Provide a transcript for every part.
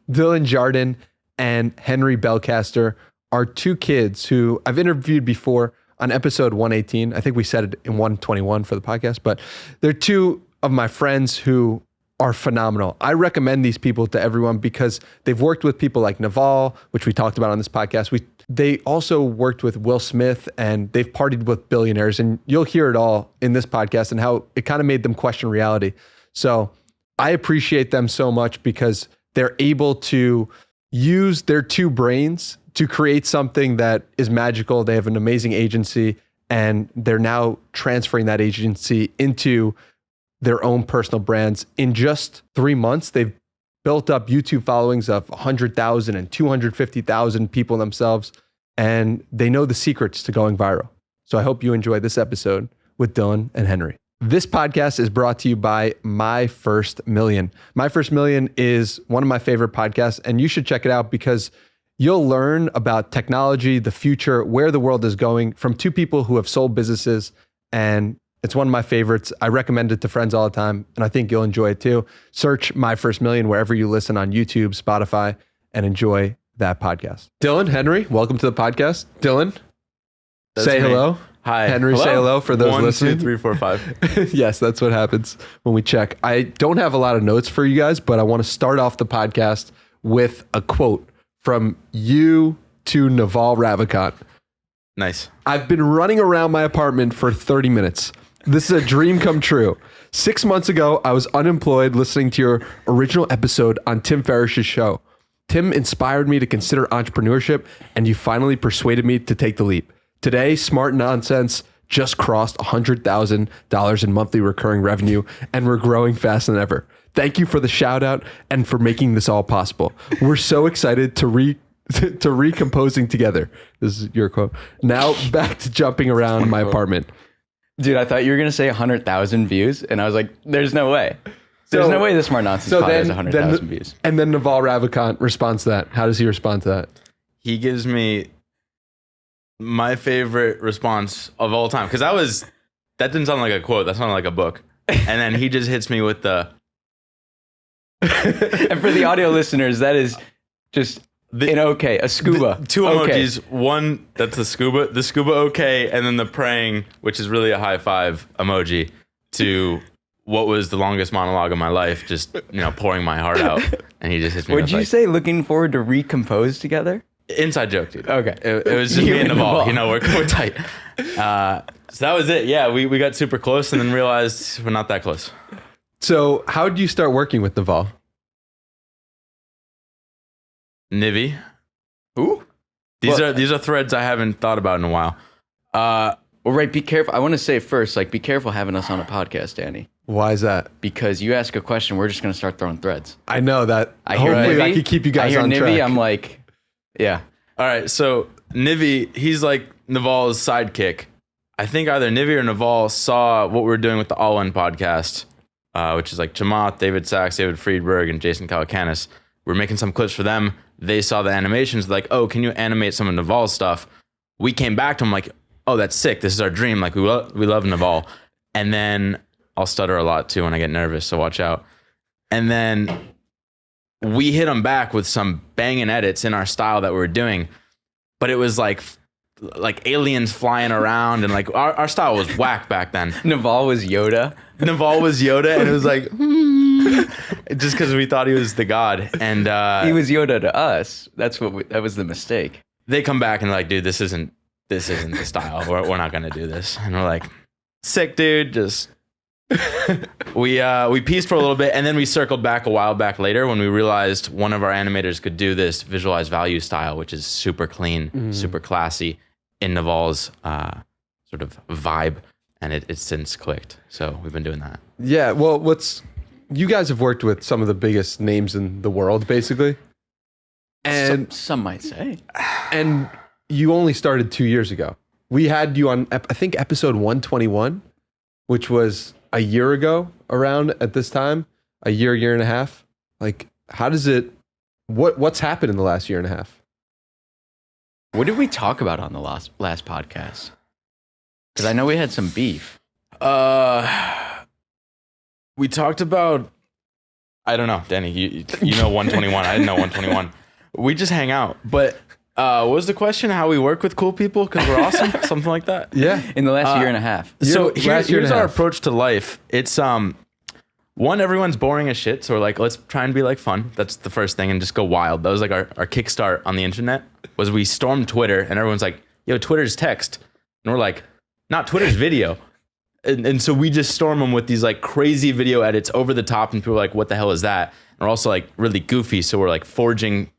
Dylan, Jardon, and Henry Belcaster are two kids who I've interviewed before on episode 118. I think we said it in 121 for the podcast, but they're two of my friends who are phenomenal. I recommend these people to everyone because they've worked with people like Naval, which we talked about on this podcast. They also worked with Will Smith, and they've partied with billionaires, and you'll hear it all in this podcast and how it kind of made them question reality. So I appreciate them so much because they're able to use their two brains to create something that is magical. They have an amazing agency, and they're now transferring that agency into their own personal brands. In just 3 months, they've built up YouTube followings of 100,000 and 250,000 people themselves, and they know the secrets to going viral. So I hope you enjoy this episode with Dylan and Henry. This podcast is brought to you by My First Million. My First Million is one of my favorite podcasts, and you should check it out because you'll learn about technology, the future, where the world is going from two people who have sold businesses, and it's one of my favorites. I recommend it to friends all the time, and I think you'll enjoy it too. Search My First Million wherever you listen on YouTube, Spotify, and enjoy that podcast. Dylan, Henry, welcome to the podcast. Dylan, say hello. Hi. Henry, hello. Say hello for those listening. 1, 2, 3, 4, 5. Yes, that's what happens when we check. I don't have a lot of notes for you guys, but I want to start off the podcast with a quote from you to Naval Ravikant. Nice. I've been running around my apartment for 30 minutes. This is a dream come true. 6 months ago, I was unemployed listening to your original episode on Tim Ferriss's show. Tim inspired me to consider entrepreneurship, and you finally persuaded me to take the leap. Today, Smart Nonsense just crossed $100,000 in monthly recurring revenue, and we're growing faster than ever. Thank you for the shout out and for making this all possible. We're so excited to recomposing together. This is your quote. Now back to jumping around my apartment. Dude, I thought you were going to say 100,000 views, and I was like, there's no way. There's no way the Smart Nonsense pod has 100,000 views. And then Naval Ravikant responds to that. How does he respond to that? He gives me my favorite response of all time. Because that didn't sound like a quote. That sounded like a book. And then he just hits me with the... And for the audio listeners, that is just an okay, a scuba. Two okay. emojis. One, that's the scuba okay, and then the praying, which is really a high five emoji to what was the longest monologue of my life, just, pouring my heart out. And he just hits me Would with you say looking forward to recompose together? Inside joke, dude. Okay. It was just me and Naval. We're tight. So that was it. Yeah, we got super close and then realized we're not that close. So how did you start working with Naval? Nivy. Ooh. These are threads I haven't thought about in a while. Well, right, be careful. I want to say first, be careful having us on a podcast, Danny. Why is that? Because you ask a question, we're just going to start throwing threads. I know that. I hear Hopefully Nivy. I can keep you guys on Nivy, track. I'm like, yeah. All right, so Nivy, he's like Naval's sidekick. I think either Nivy or Naval saw what we were doing with the All In podcast, which is like Chamath, David Sachs, David Friedberg, and Jason Calacanis. We're making some clips for them. They saw the animations, like, oh, can you animate some of Naval's stuff? We came back to him like, oh, that's sick. This is our dream. Like, we love Naval. And then I'll stutter a lot too when I get nervous, so watch out. And then we hit him back with some banging edits in our style that we were doing. But it was like aliens flying around, and like our style was whack back then. Naval was Yoda. And it was like, just because we thought he was the god. And He was Yoda to us. That was the mistake. They come back and like, dude, this isn't the style. We're not gonna do this. And we're like, sick, dude. Just we pieced for a little bit, and then we circled back a while back later when we realized one of our animators could do this visualized value style, which is super clean, super classy in Naval's sort of vibe, and it's since clicked. So we've been doing that. Yeah, well, you guys have worked with some of the biggest names in the world, basically. And some might say. And you only started 2 years ago. We had you on, I think, episode 121, which was a year ago around at this time, a year and a half. Like, how does it, what's happened in the last year and a half? What did we talk about on the last podcast? Because I know we had some beef. We talked about, I don't know, Danny. You know 121. I didn't know 121. We just hang out. But what was the question? How we work with cool people because we're awesome? Something like that. Yeah. In the last year and a half. So here's our approach to life. It's one, everyone's boring as shit. So we're like, let's try and be like fun. That's the first thing, and just go wild. That was like our kickstart on the internet. Was we stormed Twitter, and everyone's like, yo, Twitter's text, and we're like, not Twitter's video. And so we just storm them with these like crazy video edits over the top, and people are like, what the hell is that? And we're also like really goofy, so we're like forging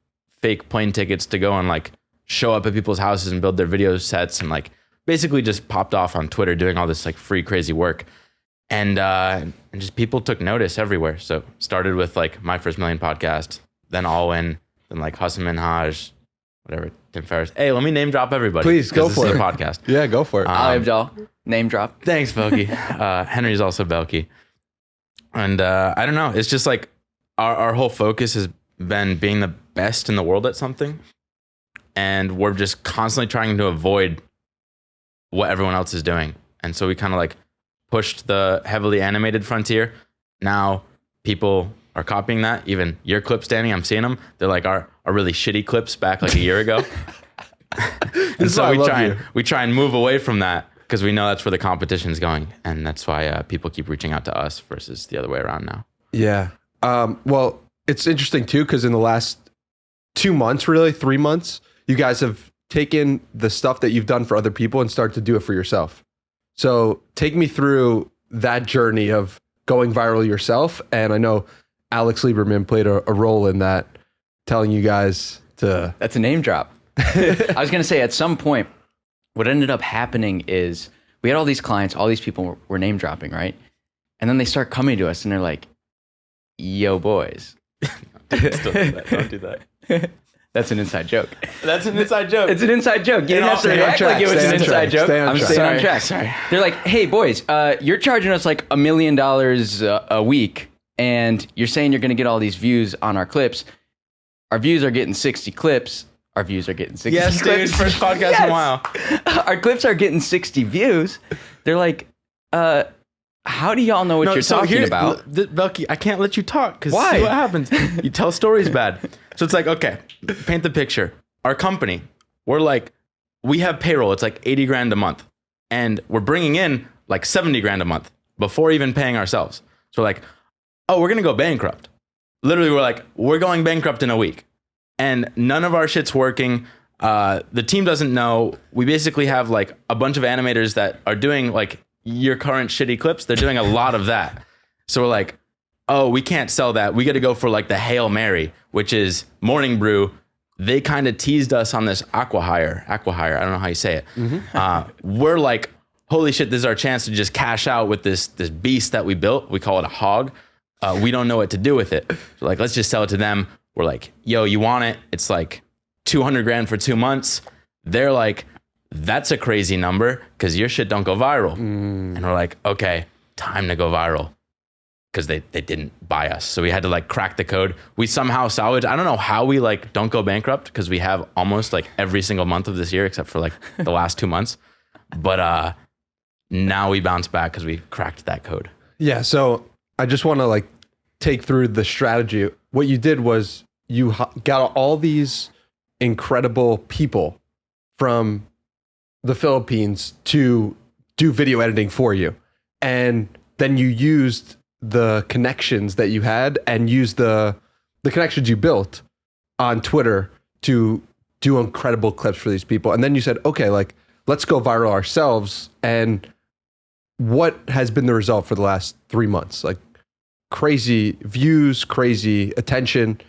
fake plane tickets to go and like show up at people's houses and build their video sets, and like basically just popped off on Twitter doing all this like free crazy work. And just people took notice everywhere. So started with like My First Million podcast, then All In, then like Hasan Minhaj, whatever, Tim Ferriss. Hey, let me name drop everybody. Please go for it. Podcast. Yeah, go for it. Abdul, name drop. Thanks, Belky. Henry's also Belky. And I don't know. It's just like our whole focus has been being the best in the world at something. And we're just constantly trying to avoid what everyone else is doing. And so we kind of like pushed the heavily animated frontier. Now people are copying that. Even your clips, Danny, I'm seeing them. They're like our really shitty clips back like a year ago. And so we try and move away from that because we know that's where the competition is going. And that's why people keep reaching out to us versus the other way around now. Yeah. Well, it's interesting too, because in the last 2 months, really 3 months, you guys have taken the stuff that you've done for other people and started to do it for yourself. So take me through that journey of going viral yourself. And I know Alex Lieberman played a role in that, telling you guys to... That's a name drop. I was going to say, at some point, what ended up happening is we had all these clients, all these people were name dropping, right? And then they start coming to us and they're like, yo, boys. Don't do that. That's an inside joke. That's an inside joke. It's an inside joke. You didn't have to react like it was an inside joke. I'm staying on track. Sorry. They're like, hey, boys, you're charging us like $1 million a week, and you're saying you're going to get all these views on our clips. Our views are getting 60 clips. Our views are getting 60 yes, clips. Dude, first podcast in a while. Our clips are getting 60 views. They're like, how do y'all know what you're talking about? Belky, I can't let you talk because why? See what happens. You tell stories bad. So it's like, okay, paint the picture. Our company, we have payroll. It's like 80 grand a month. And we're bringing in like 70 grand a month before even paying ourselves. So we're like, oh, we're going to go bankrupt. Literally, we're going bankrupt in a week. And none of our shit's working. The team doesn't know. We basically have like a bunch of animators that are doing like your current shitty clips. They're doing a lot of that. So we're like, oh, we can't sell that. We got to go for like the Hail Mary, which is Morning Brew. They kind of teased us on this Aquahire. I don't know how you say it. Mm-hmm. We're like, holy shit, this is our chance to just cash out with this beast that we built. We call it a hog. We don't know what to do with it. So like, let's just sell it to them. We're like, yo, you want it? It's like 200 grand for 2 months. They're like, that's a crazy number because your shit don't go viral. And we're like, okay, time to go viral. Because they didn't buy us. So we had to like crack the code. We somehow salvaged. I don't know how we like don't go bankrupt because we have almost like every single month of this year except for like the last 2 months. But now we bounce back because we cracked that code. Yeah. So I just want to like take through the strategy. What you did was you got all these incredible people from the Philippines to do video editing for you. And then you used the connections that you had and use the connections you built on Twitter to do incredible clips for these people. And then you said, okay, like, let's go viral ourselves. And what has been the result for the last 3 months? Like crazy views, crazy attention.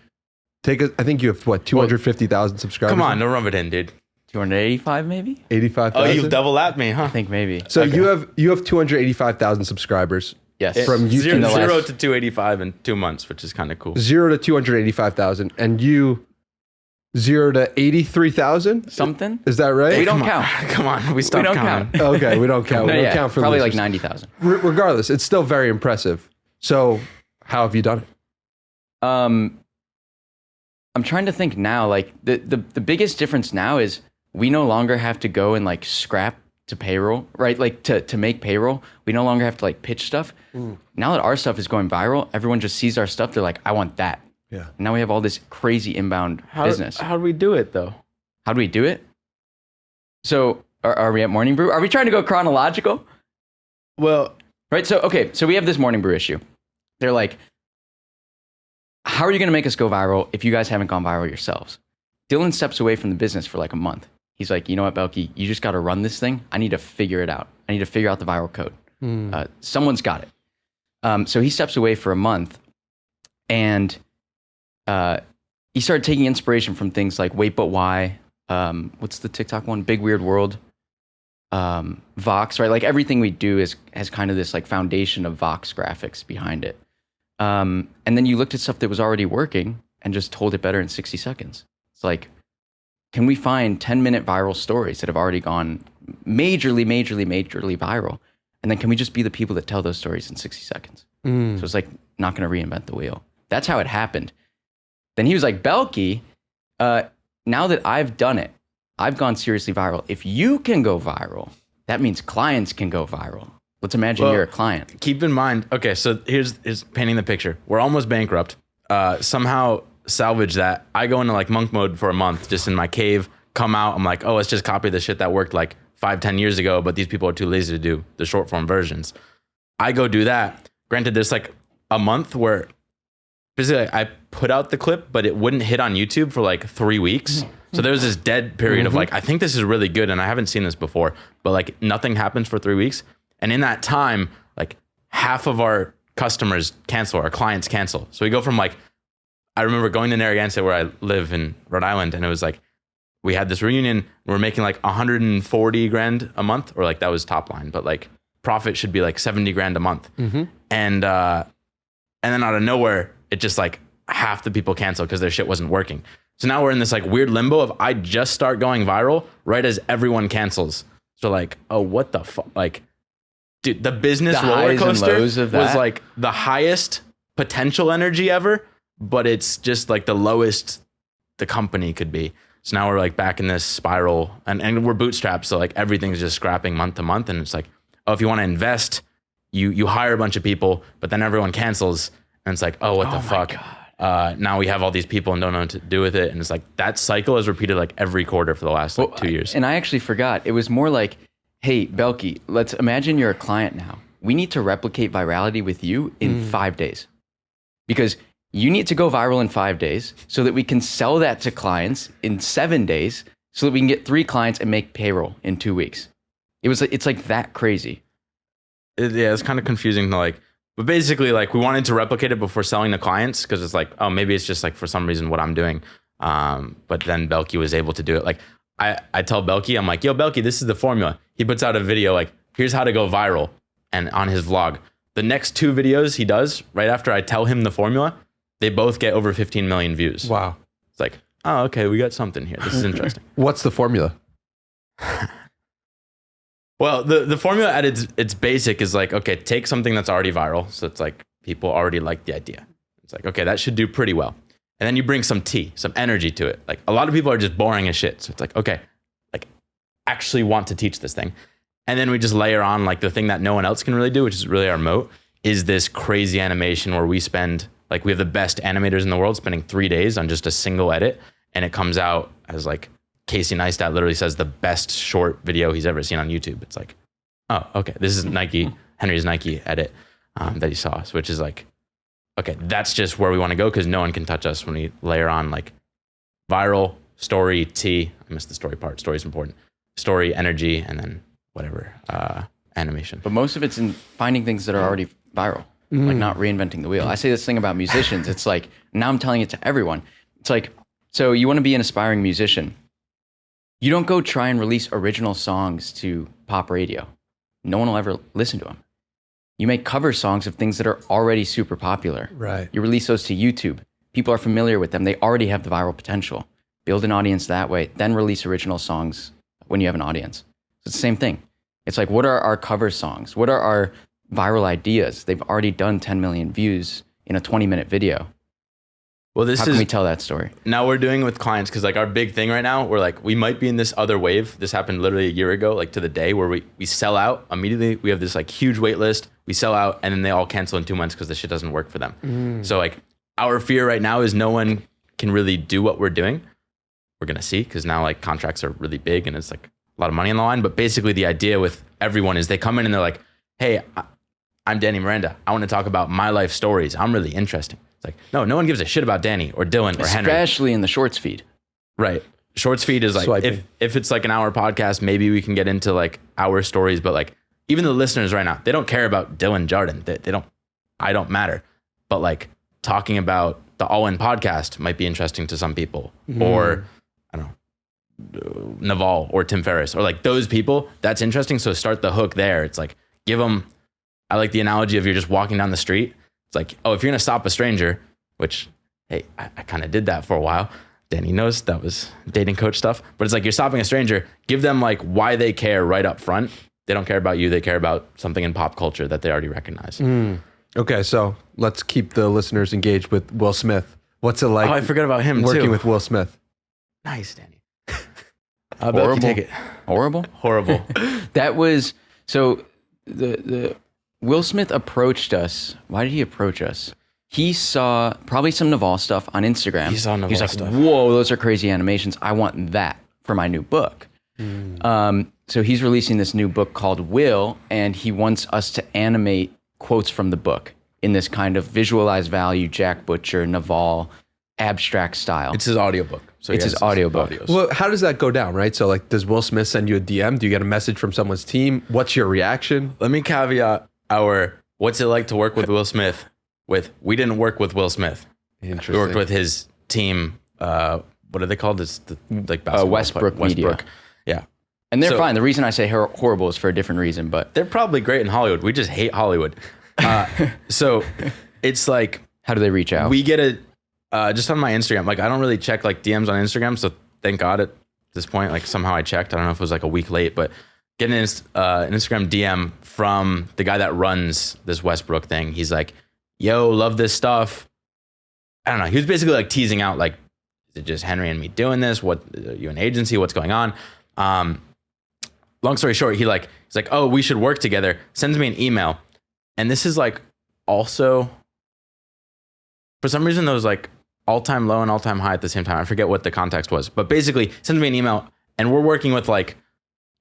I think you have what, 250,000 subscribers? Come on, don't rub it in, dude. 285 maybe? 85,000? Oh, you've double lapped me, huh? I think maybe. So okay. you have 285,000 subscribers. Yes. From YouTube. Zero to 285 in 2 months, which is kind of cool. 0 to 285,000, and you 0 to 83,000. Something. Is that right? We don't count. Come on, we stopped counting. Okay, we don't count. We don't count for probably losers. like 90,000. Regardless, it's still very impressive. So, how have you done it? I'm trying to think now. Like the biggest difference now is we no longer have to go and like scrap to payroll, right? Like to make payroll, we no longer have to like pitch stuff. Now that our stuff is going viral, everyone just sees our stuff. They're like, I want that. Yeah. Now we have all this crazy inbound business. How do we do it though? How do we do it? So are we at Morning Brew? Are we trying to go chronological? Well, Right. So, okay. So we have this Morning Brew issue. They're like, how are you going to make us go viral if you guys haven't gone viral yourselves? Dylan steps away from the business for like a month. He's like, you know what, Belky, you just got to run this thing. I need to figure it out. I need to figure out the viral code. Someone's got it. So he steps away for a month, and he started taking inspiration from things like Wait But Why. What's the TikTok one? Big Weird World. Vox, right? Like everything we do has kind of this like foundation of Vox graphics behind it. And then you looked at stuff that was already working and just told it better in 60 seconds. It's like, can we find 10-minute viral stories that have already gone majorly viral? And then can we just be the people that tell those stories in 60 seconds? So it's like not going to reinvent the wheel. That's how it happened. Then he was like, Belky, now that I've done it, I've gone seriously viral. If you can go viral, that means clients can go viral. Let's imagine you're a client. Keep in mind, okay, so here's painting the picture. We're almost bankrupt. Somehow salvage that. I go into like monk mode for a month, just in my cave, come out, I'm like, oh, let's just copy the shit that worked like 5-10 years ago, but these people are too lazy to do the short form versions. I go do that. Granted, there's like a month where basically I put out the clip, but it wouldn't hit on YouTube for like 3 weeks. So there was this dead period of like, I think this is really good and I haven't seen this before, but like nothing happens for 3 weeks. And in that time, like half of our customers cancel, our clients cancel. So we go from like, I remember going to Narragansett where I live in Rhode Island, and it was like, we had this reunion, we're making like 140 grand a month, or like that was top line, but like profit should be like 70 grand a month. And then out of nowhere, it just like half the people cancel because their shit wasn't working. So now we're in this like weird limbo of I just start going viral right as everyone cancels. So like, oh, what the fuck? Like, dude, the business The roller highs and coaster lows of was that. like the highest potential energy ever, but it's just like the lowest the company could be. So now we're like back in this spiral, and we're bootstrapped. So like everything's just scrapping month to month. And it's like, oh, if you want to invest, you hire a bunch of people, but then everyone cancels. And it's like, oh, what the fuck? Now we have all these people and don't know what to do with it. And it's like that cycle is repeated like every quarter for the last like 2 years. And I actually forgot. It was more like, hey, Belky, let's imagine you're a client now. We need to replicate virality with you in 5 days. Because you need to go viral in 5 days so that we can sell that to clients in 7 days so that we can get 3 clients and make payroll in 2 weeks. It's like that crazy. Yeah, it's kind of confusing to like, but basically like we wanted to replicate it before selling to clients because it's like, oh, maybe it's just like for some reason what I'm doing. But then Belky was able to do it. Like I tell Belky, I'm like, yo, Belky, this is the formula. He puts out a video like, here's how to go viral. And on his vlog, the next 2 videos he does right after I tell him the formula, they both get over 15 million views. Wow. It's like, oh, okay, we got something here. This is interesting. What's the formula? Well, the formula at its basic is like, okay, take something that's already viral. So it's like people already like the idea. It's like, okay, that should do pretty well. And then you bring some tea, some energy to it. Like a lot of people are just boring as shit. So it's like, okay, like actually want to teach this thing. And then we just layer on like the thing that no one else can really do, which is really our moat, is this crazy animation where we spend, like we have the best animators in the world spending 3 days on just a single edit. And it comes out as like, Casey Neistat literally says the best short video he's ever seen on YouTube. It's like, oh, okay, this is Henry's Nike edit that he saw, which is like, okay, that's just where we want to go because no one can touch us when we layer on like viral, story, tea. I missed the story part. Story is important. Story, energy, and then whatever, animation. But most of it's in finding things that are already viral, like not reinventing the wheel. I say this thing about musicians. It's like, now I'm telling it to everyone. It's like, so you want to be an aspiring musician. You don't go try and release original songs to pop radio. No one will ever listen to them. You make cover songs of things that are already super popular. Right. You release those to YouTube. People are familiar with them. They already have the viral potential. Build an audience that way, then release original songs when you have an audience. It's the same thing. It's like, what are our cover songs? What are our viral ideas? They've already done 10 million views in a 20-minute video. Well, How can we tell that story? now we're doing it with clients because like our big thing right now, we're like, we might be in this other wave. This happened literally a year ago, like to the day where we sell out immediately. We have this like huge wait list. We sell out and then they all cancel in 2 months because the shit doesn't work for them. So like our fear right now is no one can really do what we're doing. We're going to see because now like contracts are really big and it's like a lot of money on the line. But basically the idea with everyone is they come in and they're like, hey, I'm Danny Miranda. I want to talk about my life stories. I'm really interesting. It's like, no one gives a shit about Danny or Dylan or Henry. Especially in the shorts feed. Right. Shorts feed is like, if it's like an hour podcast, maybe we can get into like our stories, but like even the listeners right now, they don't care about Dylan Jardon. I don't matter. But like talking about the All In podcast might be interesting to some people or I don't know, Naval or Tim Ferriss or like those people, that's interesting. So start the hook there. It's like, give them, I like the analogy of you're just walking down the street. It's like, oh, if you're going to stop a stranger, which, hey, I kind of did that for a while. Danny knows that was dating coach stuff, but it's like you're stopping a stranger, give them like why they care right up front. They don't care about you. They care about something in pop culture that they already recognize. Okay, so let's keep the listeners engaged with Will Smith. What's it like? Oh, I forgot about him working too. with Will Smith. Nice, Danny. Horrible. Take it. Horrible. That was, so the Will Smith approached us. Why did he approach us? He saw probably some Naval stuff on Instagram. He saw Naval He's like, stuff. whoa, those are crazy animations. I want that for my new book. So he's releasing this new book called Will, and he wants us to animate quotes from the book in this kind of visualized value, Jack Butcher, Naval, abstract style. It's his audiobook. So It's his audiobook. Well, how does that go down, right? So like, does Will Smith send you a DM? Do you get a message from someone's team? What's your reaction? Let me caveat our what's it like to work with Will Smith with we didn't work with Will Smith. Interesting. We worked with his team. What are they called? It's the like basketball Westbrook Media. Yeah. And they're So- fine. The reason I say horrible is for a different reason, but They're probably great in Hollywood. We just hate Hollywood. So it's like how do they reach out? we get a just on my Instagram. Like I don't really check like DMs on Instagram, so thank God at this point. Like somehow I checked. I don't know if it was like a week late, but getting an Instagram DM from the guy that runs this Westbrook thing. He's like, "Yo, love this stuff." I don't know. He was basically like teasing out like, "Is it just Henry and me doing this? What you an agency? What's going on?" Long story short, he's like, "Oh, we should work together." Sends me an email, and this is like also for some reason there was like all-time low and all-time high at the same time. I forget what the context was, but basically sends me an email, and we're working with like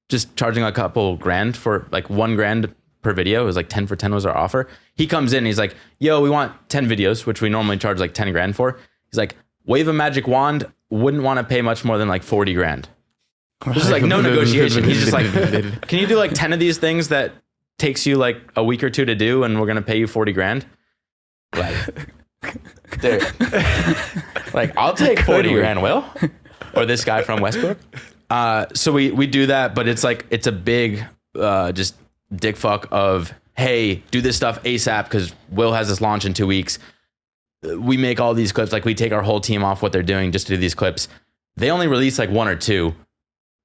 just charging a couple grand for like $1,000 per video. It was like 10 for 10 was our offer. He comes in, and he's like, "Yo, we want 10 videos," which we normally charge like 10 grand for. He's like, "Wave a magic wand, wouldn't want to pay much more than like 40 grand. This is like no negotiation. He's just like, "Can you do like 10 of these things that takes you like a week or two to do, and we're gonna pay you 40 grand?" Like, dude, like I'll take 40 grand, Will, or this guy from Westbrook. So we do that, but it's like it's a big just dick fuck of, hey, do this stuff ASAP because Will has this launch in 2 weeks. We make all these clips, like we take our whole team off what they're doing just to do these clips. They only release like 1 or 2,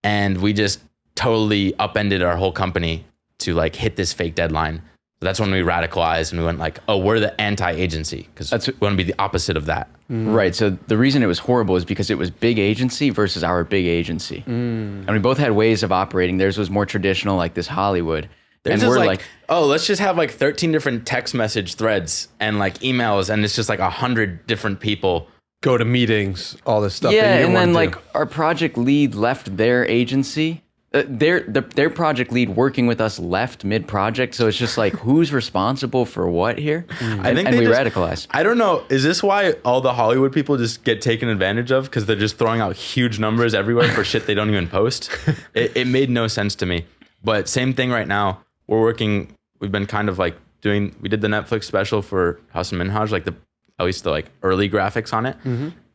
and we just totally upended our whole company to like hit this fake deadline. So that's when we radicalized and we went like, oh, we're the anti-agency because we want to be the opposite of that. Right. So the reason it was horrible is because it was big agency versus our big agency. And we both had ways of operating. Theirs was more traditional, like this Hollywood. There's and just we're like, oh, let's just have like 13 different text message threads and like emails, and it's just like 100 different people. Go to meetings, all this stuff. yeah, that you and then want to like our project lead left their agency. Their project lead working with us left mid-project, so it's just like who's responsible for what here? I think and they we just- radicalized. I don't know. Is this why all the Hollywood people just get taken advantage of? Because they're just throwing out huge numbers everywhere for shit they don't even post. It made no sense to me. But same thing right now. We've been kind of like we did the Netflix special for Hasan Minhaj, like at least the like early graphics on it.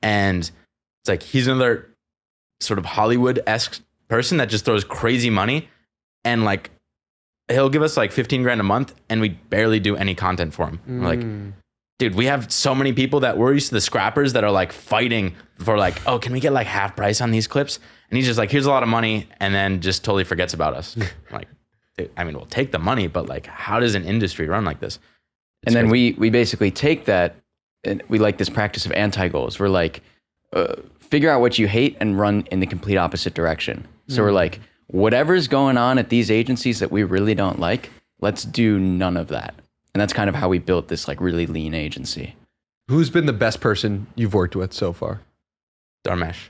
And it's like, he's another sort of Hollywood-esque person that just throws crazy money, and like he'll give us like 15 grand a month and we barely do any content for him. We're like, dude, we have so many people that we're used to the scrappers that are like fighting for like, oh, can we get like half price on these clips? And he's just like, here's a lot of money, and then just totally forgets about us. Like, dude, I mean, we'll take the money, but like, how does an industry run like this? And then we basically take that and we like this practice of anti-goals. We're like, figure out what you hate and run in the complete opposite direction. So we're like, whatever's going on at these agencies that we really don't like, let's do none of that. And that's kind of how we built this like really lean agency. Who's been the best person you've worked with so far? Dharmesh.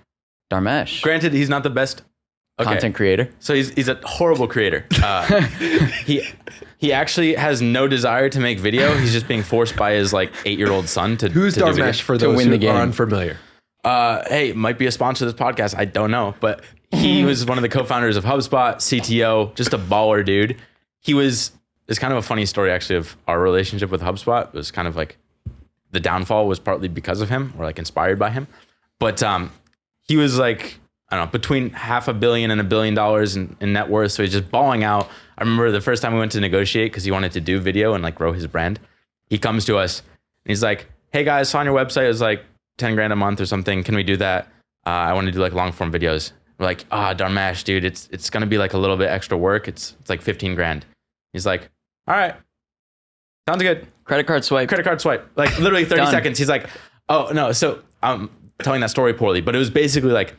Granted, he's not the best Content creator. So he's a horrible creator. He actually has no desire to make video. He's just being forced by his like 8-year-old son to. Who's to do video. Dharmesh for those win the who game. are unfamiliar? Hey, might be a sponsor of this podcast. I don't know, but he was one of the co-founders of HubSpot, CTO, just a baller dude. It's kind of a funny story actually of our relationship with HubSpot. It was kind of like the downfall was partly because of him or like inspired by him. But he was like, I don't know, between $500 million and $1 billion in net worth. So he's just balling out. I remember the first time we went to negotiate because he wanted to do video and like grow his brand. He comes to us and he's like, hey guys, saw on your website it was like 10 grand a month or something. Can we do that? I want to do like long form videos. We're like, Dharmesh, dude, it's going to be like a little bit extra work. It's like 15 grand. He's like, all right, sounds good. Credit card swipe. Like literally 30 Done. seconds. He's like, oh no. So I'm telling that story poorly, but it was basically like,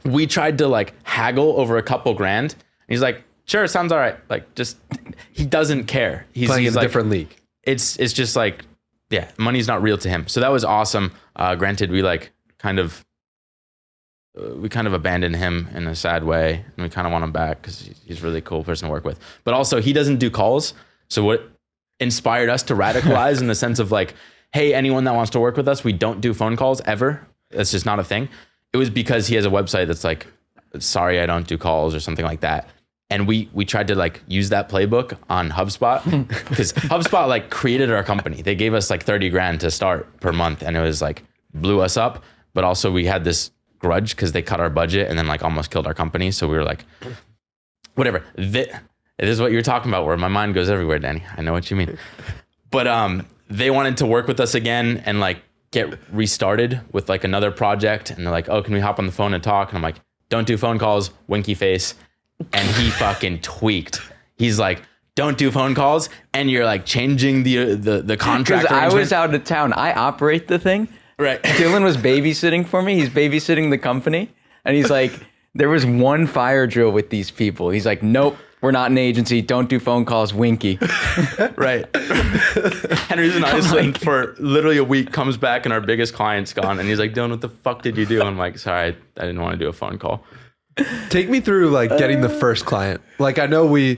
we tried to like haggle over a couple grand. And he's like, sure, it sounds all right. Like just, he doesn't care. He's Playing in a like, different league. It's just like, yeah, money's not real to him. So that was awesome. Granted, we like kind of abandoned him in a sad way, and we kind of want him back because he's a really cool person to work with. But also, he doesn't do calls. So what inspired us to radicalize in the sense of like, hey, anyone that wants to work with us, we don't do phone calls ever. That's just not a thing. It was because he has a website that's like, sorry, I don't do calls or something like that. And we tried to like use that playbook on HubSpot because HubSpot like created our company. They gave us like 30 grand to start per month, and it was like blew us up. But also we had this grudge because they cut our budget and then like almost killed our company. So we were like, whatever. This is what you're talking about, where my mind goes everywhere, Danny. I know what you mean. But they wanted to work with us again and like get restarted with like another project. And they're like, oh, can we hop on the phone and talk? And I'm like, don't do phone calls, winky face. And he fucking tweaked. He's like, don't do phone calls. And you're like changing the contract. Because I was out of town. I operate the thing. Right. Dylan was babysitting for me. He's babysitting the company. And he's like, there was one fire drill with these people. He's like, nope, we're not an agency. Don't do phone calls, winky. Right. Henry's in Iceland for literally a week, comes back and our biggest client's gone. And he's like, Dylan, what the fuck did you do? I'm like, sorry, I didn't want to do a phone call. Take me through like getting the first client. Like I know we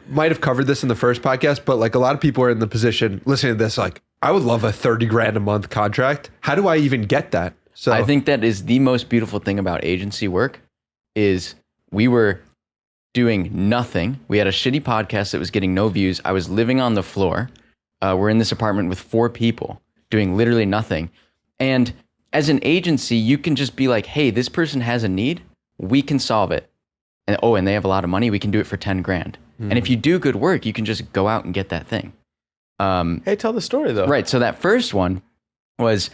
might have covered this in the first podcast, but like a lot of people are in the position listening to this, like, I would love a 30 grand a month contract. How do I even get that? So I think that is the most beautiful thing about agency work is we were doing nothing. We had a shitty podcast that was getting no views. I was living on the floor. We're in this apartment with 4 people doing literally nothing. And as an agency, you can just be like, hey, this person has a need. We can solve it. And they have a lot of money. We can do it for 10 grand. And if you do good work, you can just go out and get that thing. Hey, tell the story though. Right. So that first one was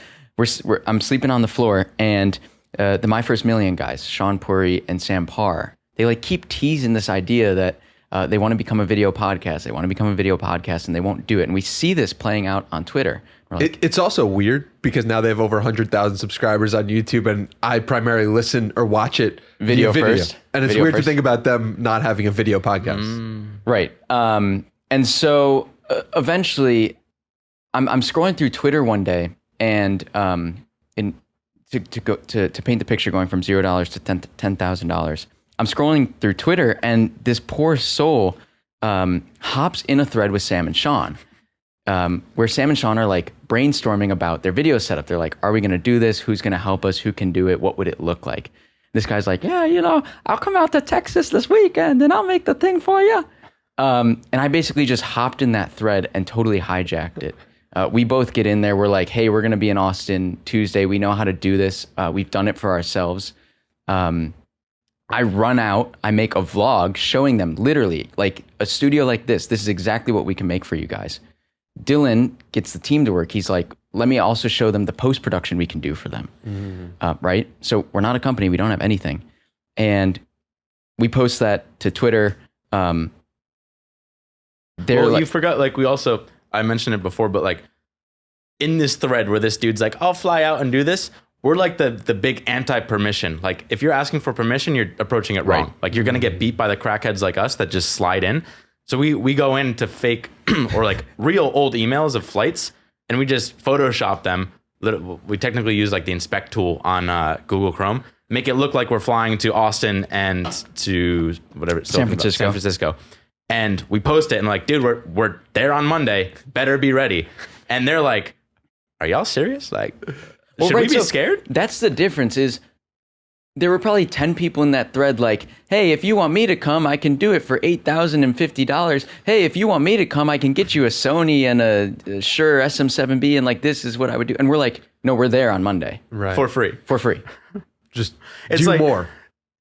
I'm sleeping on the floor, and the My First Million guys, Sean Puri and Sam Parr, they like keep teasing this idea that they want to become a video podcast. They want to become a video podcast, and they won't do it. And we see this playing out on Twitter. Like, it's also weird because now they have over 100,000 subscribers on YouTube, and I primarily listen or watch it Video via first. And it's Video weird first. to think about them not having a video podcast. Right. And so eventually, I'm scrolling through Twitter one day, and to paint the picture, going from $0 to $10,000. I'm scrolling through Twitter, and this poor soul hops in a thread with Sam and Sean, where Sam and Sean are like brainstorming about their video setup. They're like, are we going to do this? Who's going to help us? Who can do it? What would it look like? This guy's like, yeah, I'll come out to Texas this weekend and I'll make the thing for you. And I basically just hopped in that thread and totally hijacked it. We both get in there. We're like, hey, we're going to be in Austin Tuesday. We know how to do this. We've done it for ourselves. I run out. I make a vlog showing them literally like a studio like this. This is exactly what we can make for you guys. Dylan gets the team to work. He's like, let me also show them the post-production we can do for them. Right? So we're not a company. We don't have anything. And we post that to Twitter. You forgot, like I mentioned it before, but like in this thread where this dude's like, I'll fly out and do this. We're like the big anti-permission. Like if you're asking for permission, you're approaching it wrong. Like you're going to get beat by the crackheads like us that just slide in. So we go into fake or like real old emails of flights and we just Photoshop them. We technically use like the inspect tool on Google Chrome, make it look like we're flying to Austin and to whatever, San Francisco. And we post it and like, dude, we're there on Monday. Better be ready. And they're like, are y'all serious? Like, should we be scared? That's the difference is there were probably 10 people in that thread like, hey, if you want me to come, I can do it for $8,050. Hey, if you want me to come, I can get you a Sony and a Shure SM7B and like this is what I would do. And we're like, no, we're there on Monday. Right. For free. For free. Just It's do like- more.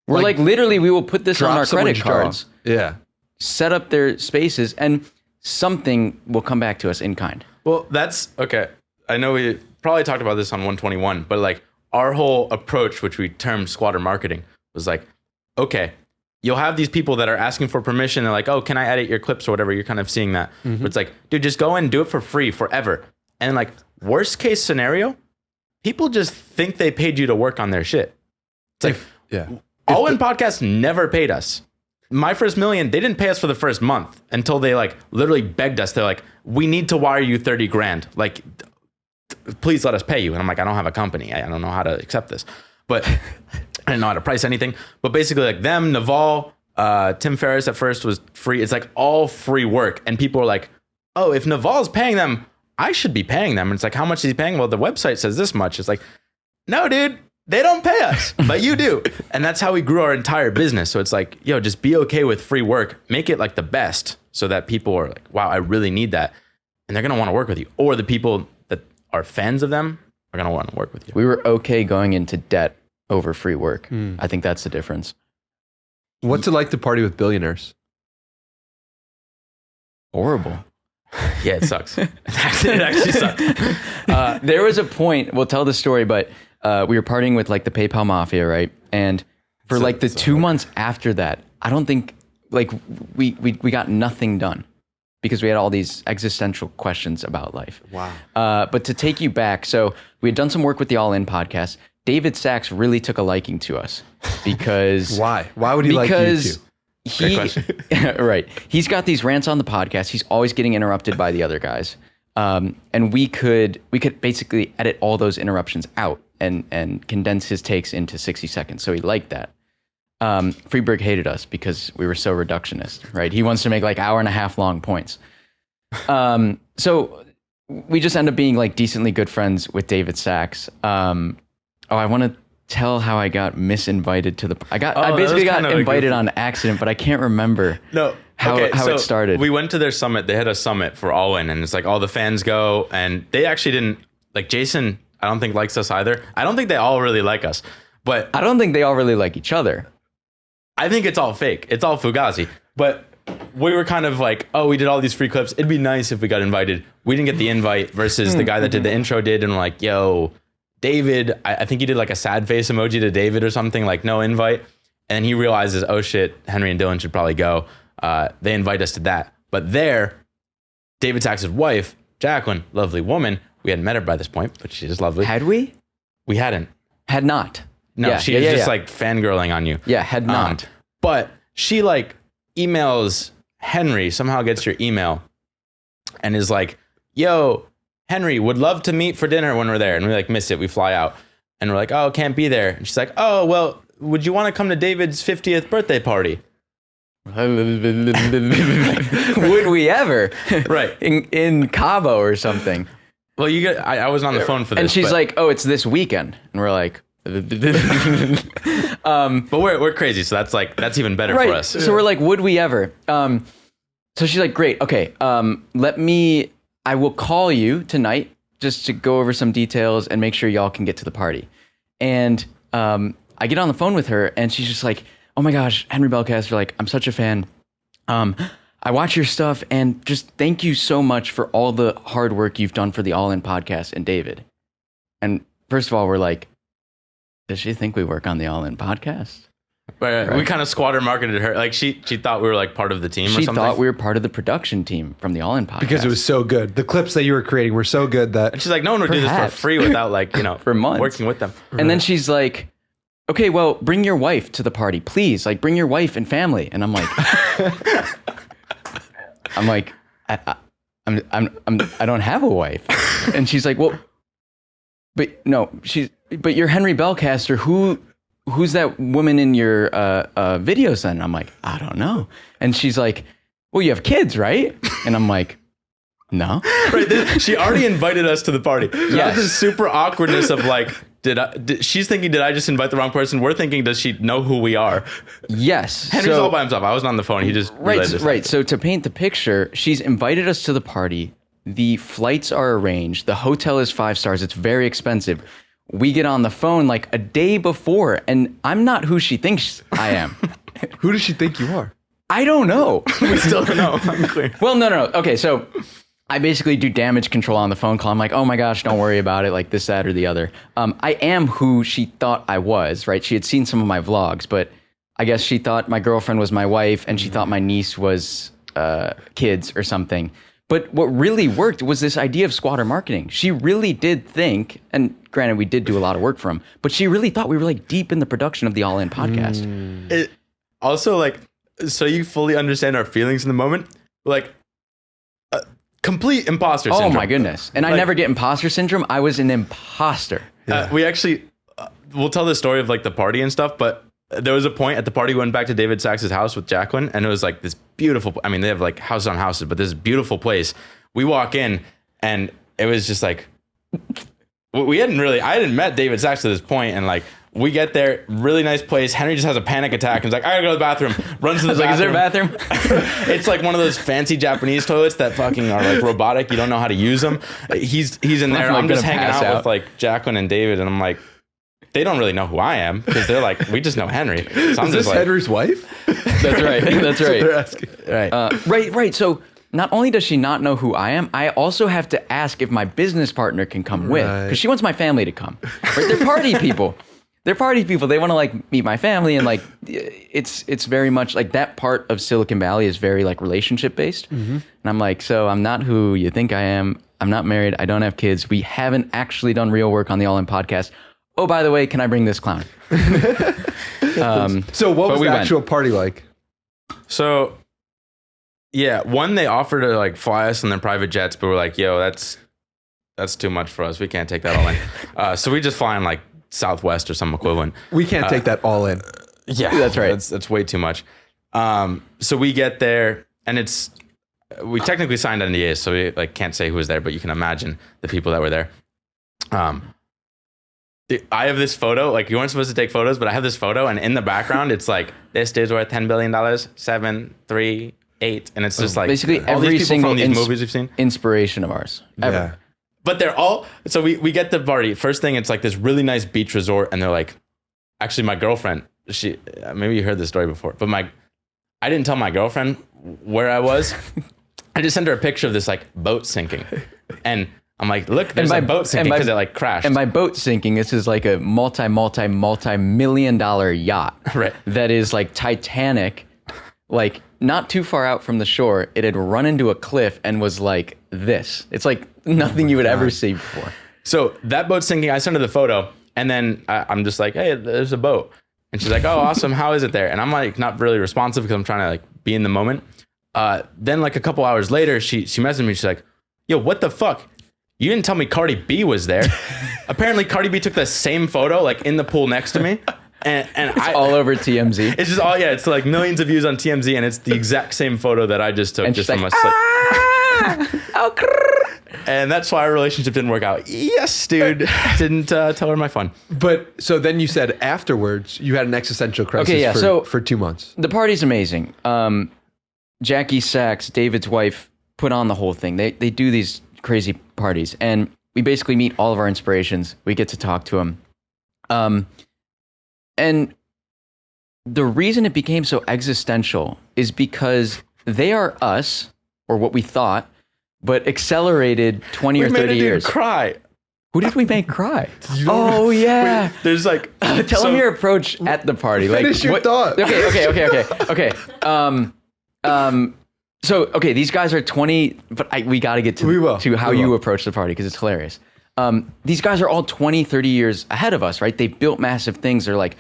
We're like literally we will put this on Drop our credit someone's jaw. cards, Yeah. set up their spaces, and something will come back to us in kind. Well, that's okay. I know we probably talked about this on 121, but like our whole approach, which we termed squatter marketing, was like, okay, you'll have these people that are asking for permission. They're like, oh, can I edit your clips or whatever? You're kind of seeing that. But it's like, dude, just go in and do it for free forever. And like worst case scenario, people just think they paid you to work on their shit. It's like, Yeah. All In Podcast never paid us. My First Million, they didn't pay us for the first month until they like literally begged us. They're like, we need to wire you 30 grand. Like, please let us pay you. And I'm like, I don't have a company. I don't know how to accept this. But I didn't know how to price anything. But basically like them, Naval, Tim Ferriss at first was free. It's like all free work. And people are like, oh, if Naval's paying them, I should be paying them. And it's like, how much is he paying? Well, the website says this much. It's like, no, dude, they don't pay us, but you do. And that's how we grew our entire business. So it's like, yo, just be okay with free work. Make it like the best so that people are like, wow, I really need that. And they're going to want to work with you. Or the people that are fans of them are going to want to work with you. We were okay going into debt over free work. I think that's the difference. What's it like to party with billionaires? Horrible. Yeah, it sucks. It actually sucks. There was a point, we'll tell the story, but we were partying with like the PayPal Mafia, right? And for like the 2 months after that, I don't think like we got nothing done because we had all these existential questions about life. Wow. But to take you back, so we had done some work with the All In podcast. David Sachs really took a liking to us because Why? Why would he like you too? Right. He's got these rants on the podcast. He's always getting interrupted by the other guys. And we could basically edit all those interruptions out and condense his takes into 60 seconds. So he liked that. Freeberg hated us because we were so reductionist, right? He wants to make like hour and a half long points. So we just end up being like decently good friends with David Sachs. I want to tell how I got misinvited to the. I basically got invited on accident, but I can't remember. How it started. We went to their summit. They had a summit for All In, and it's like all the fans go, and they actually didn't like Jason. I don't think likes us either. I don't think they all really like us, but I don't think they all really like each other. I think it's all fake. It's all fugazi. But we were kind of like, oh, we did all these free clips. It'd be nice if we got invited. We didn't get the invite versus the guy that did the intro did, and we're like, yo, David, I think he did like a sad face emoji to David or something, like no invite. And then he realizes, oh shit, Henry and Dylan should probably go. They invite us to that. But there, David Sachs' wife, Jacqueline, lovely woman. We hadn't met her by this point, but she's just lovely. Had we? We hadn't. Had not. No, Yeah, she was just like fangirling on you. Yeah, had not. But she like emails Henry, somehow gets your email and is like, yo, Henry, would love to meet for dinner when we're there. And we like miss it. We fly out and we're like, oh, can't be there. And she's like, oh, well, would you want to come to David's 50th birthday party? Would we ever? Right. In Cabo or something. Well, I was on the phone for this. And she's like, oh, it's this weekend. And we're like, but we're crazy. So that's even better for us. So we're like, would we ever? So she's like, great. Okay. I will call you tonight just to go over some details and make sure y'all can get to the party. And I get on the phone with her and she's just like, oh my gosh, Henry Belcaster, like, I'm such a fan. I watch your stuff and just thank you so much for all the hard work you've done for the All In podcast and David. And first of all, we're like, does she think we work on the All In podcast? But we kind of squatter marketed her. Like she thought we were like part of the team or She something. thought we were part of the production team from the All In podcast. Because it was so good. The clips that you were creating were so good that And she's like, no one would do this for Perhaps. free without like, For months. working with them. And then she's like, okay, well, bring your wife to the party, please. Like, bring your wife and family. And I'm like, I don't have a wife. And she's like, well, but you're Henry Belcaster. Who's that woman in your videos then? I'm like, I don't know. And she's like, well, you have kids, right? And I'm like, no. Right. She already invited us to the party. So Yes. this super awkwardness of like, she's thinking, did I just invite the wrong person? We're thinking, does she know who we are? Yes. Henry's all by himself. I wasn't on the phone. He just relayed this. Right. So to paint the picture, she's invited us to the party. The flights are arranged. The hotel is 5 stars. It's very expensive. We get on the phone like a day before, and I'm not who she thinks I am. who does she think you are? I don't know. We still don't know. Unclear. Well, no. Okay, so I basically do damage control on the phone call. I'm like, oh my gosh, don't worry about it, like this, that, or the other. I am who she thought I was, right? She had seen some of my vlogs, but I guess she thought my girlfriend was my wife, and she thought my niece was kids or something. But what really worked was this idea of squatter marketing. She really did think, and granted, we did do a lot of work for him, but she really thought we were like deep in the production of the All In podcast. It also like, so you fully understand our feelings in the moment, like complete imposter syndrome. Oh my goodness. And I Like- never get imposter syndrome. I was an imposter. We actually, we'll tell the story of like the party and stuff, but there was a point at the party we went back to David Sachs's house with Jacqueline, and it was like this beautiful, I mean, they have like houses on houses, but this beautiful place. We walk in and it was just like, I hadn't met David Sachs to this point, and like, we get there, really nice place. Henry just has a panic attack and is like, I gotta go to the bathroom. Runs to the Like, is there bathroom. a bathroom? It's like one of those fancy Japanese toilets that fucking are like robotic. You don't know how to use them. He's in there. like I'm just gonna hanging pass out out. with like Jacqueline and David, and I'm like, they don't really know who I am because they're like, we just know Henry. So I'm Is just this like, Henry's wife? That's right. That's right. They're asking. right. Right. So not only does she not know who I am, I also have to ask if my business partner can come with, Right. because she wants my family to come. Right? They're party people. They're party people. They want to like meet my family, and like it's very much like that part of Silicon Valley is very like relationship based. And I'm like, so I'm not who you think I am. I'm not married. I don't have kids. We haven't actually done real work on the All In podcast. Oh, by the way, can I bring this clown? So what was we the went. actual party like? So, yeah, one, they offered to like fly us in their private jets, but we're like, yo, that's too much for us. We can't take that all in. So we just fly in like Southwest or some equivalent. We can't take that all in. Yeah, That's right. That's way too much. So we get there, and we technically signed NDAs, so we like can't say who was there, but you can imagine the people that were there. I have this photo, like you weren't supposed to take photos, but I have this photo, and in the background, it's like, this dude's worth $10 billion, 7, 3, 8. And it's just like Basically all every these people single from these movies we've seen. inspiration of ours ever. Yeah. But they're all, so we get the party. First thing, it's like this really nice beach resort, and they're like, actually my girlfriend, she, maybe you heard this story before, but I didn't tell my girlfriend where I was. I just sent her a picture of this like boat sinking. And I'm like, look, there's a boat sinking because it like crashed. And by boat sinking, this is like a multi-million dollar yacht. Right. That is like Titanic, like not too far out from the shore. It had run into a cliff and was like this. It's like nothing you would ever see before. So that boat sinking, I sent her the photo, and then I'm just like, hey, there's a boat. And she's like, oh, awesome. How is it there? And I'm like, not really responsive because I'm trying to like be in the moment. Then like a couple hours later, she messaged me. She's like, yo, what the fuck? You didn't tell me Cardi B was there. Apparently Cardi B took the same photo like in the pool next to me. And It's all over TMZ. It's just all, yeah, it's like millions of views on TMZ, and it's the exact same photo that I just took, And just she's from like, a slip. And that's why our relationship didn't work out. Yes, dude. Didn't tell her my fun. But so then you said afterwards you had an existential crisis Okay, yeah, for 2 months. The party's amazing. Jackie Sachs, David's wife, put on the whole thing. They do these crazy parties, and we basically meet all of our inspirations. We get to talk to them. And the reason it became so existential is because they are us, or what we thought, but accelerated 20 or 30 years. Cry. Who did we make cry? Oh yeah. There's like Tell him your approach at the party. Finish your thought. Okay. So these guys are 20, but we got to get to how you approach the party because it's hilarious. These guys are all 20, 30 years ahead of us, right? They've built massive things. They're like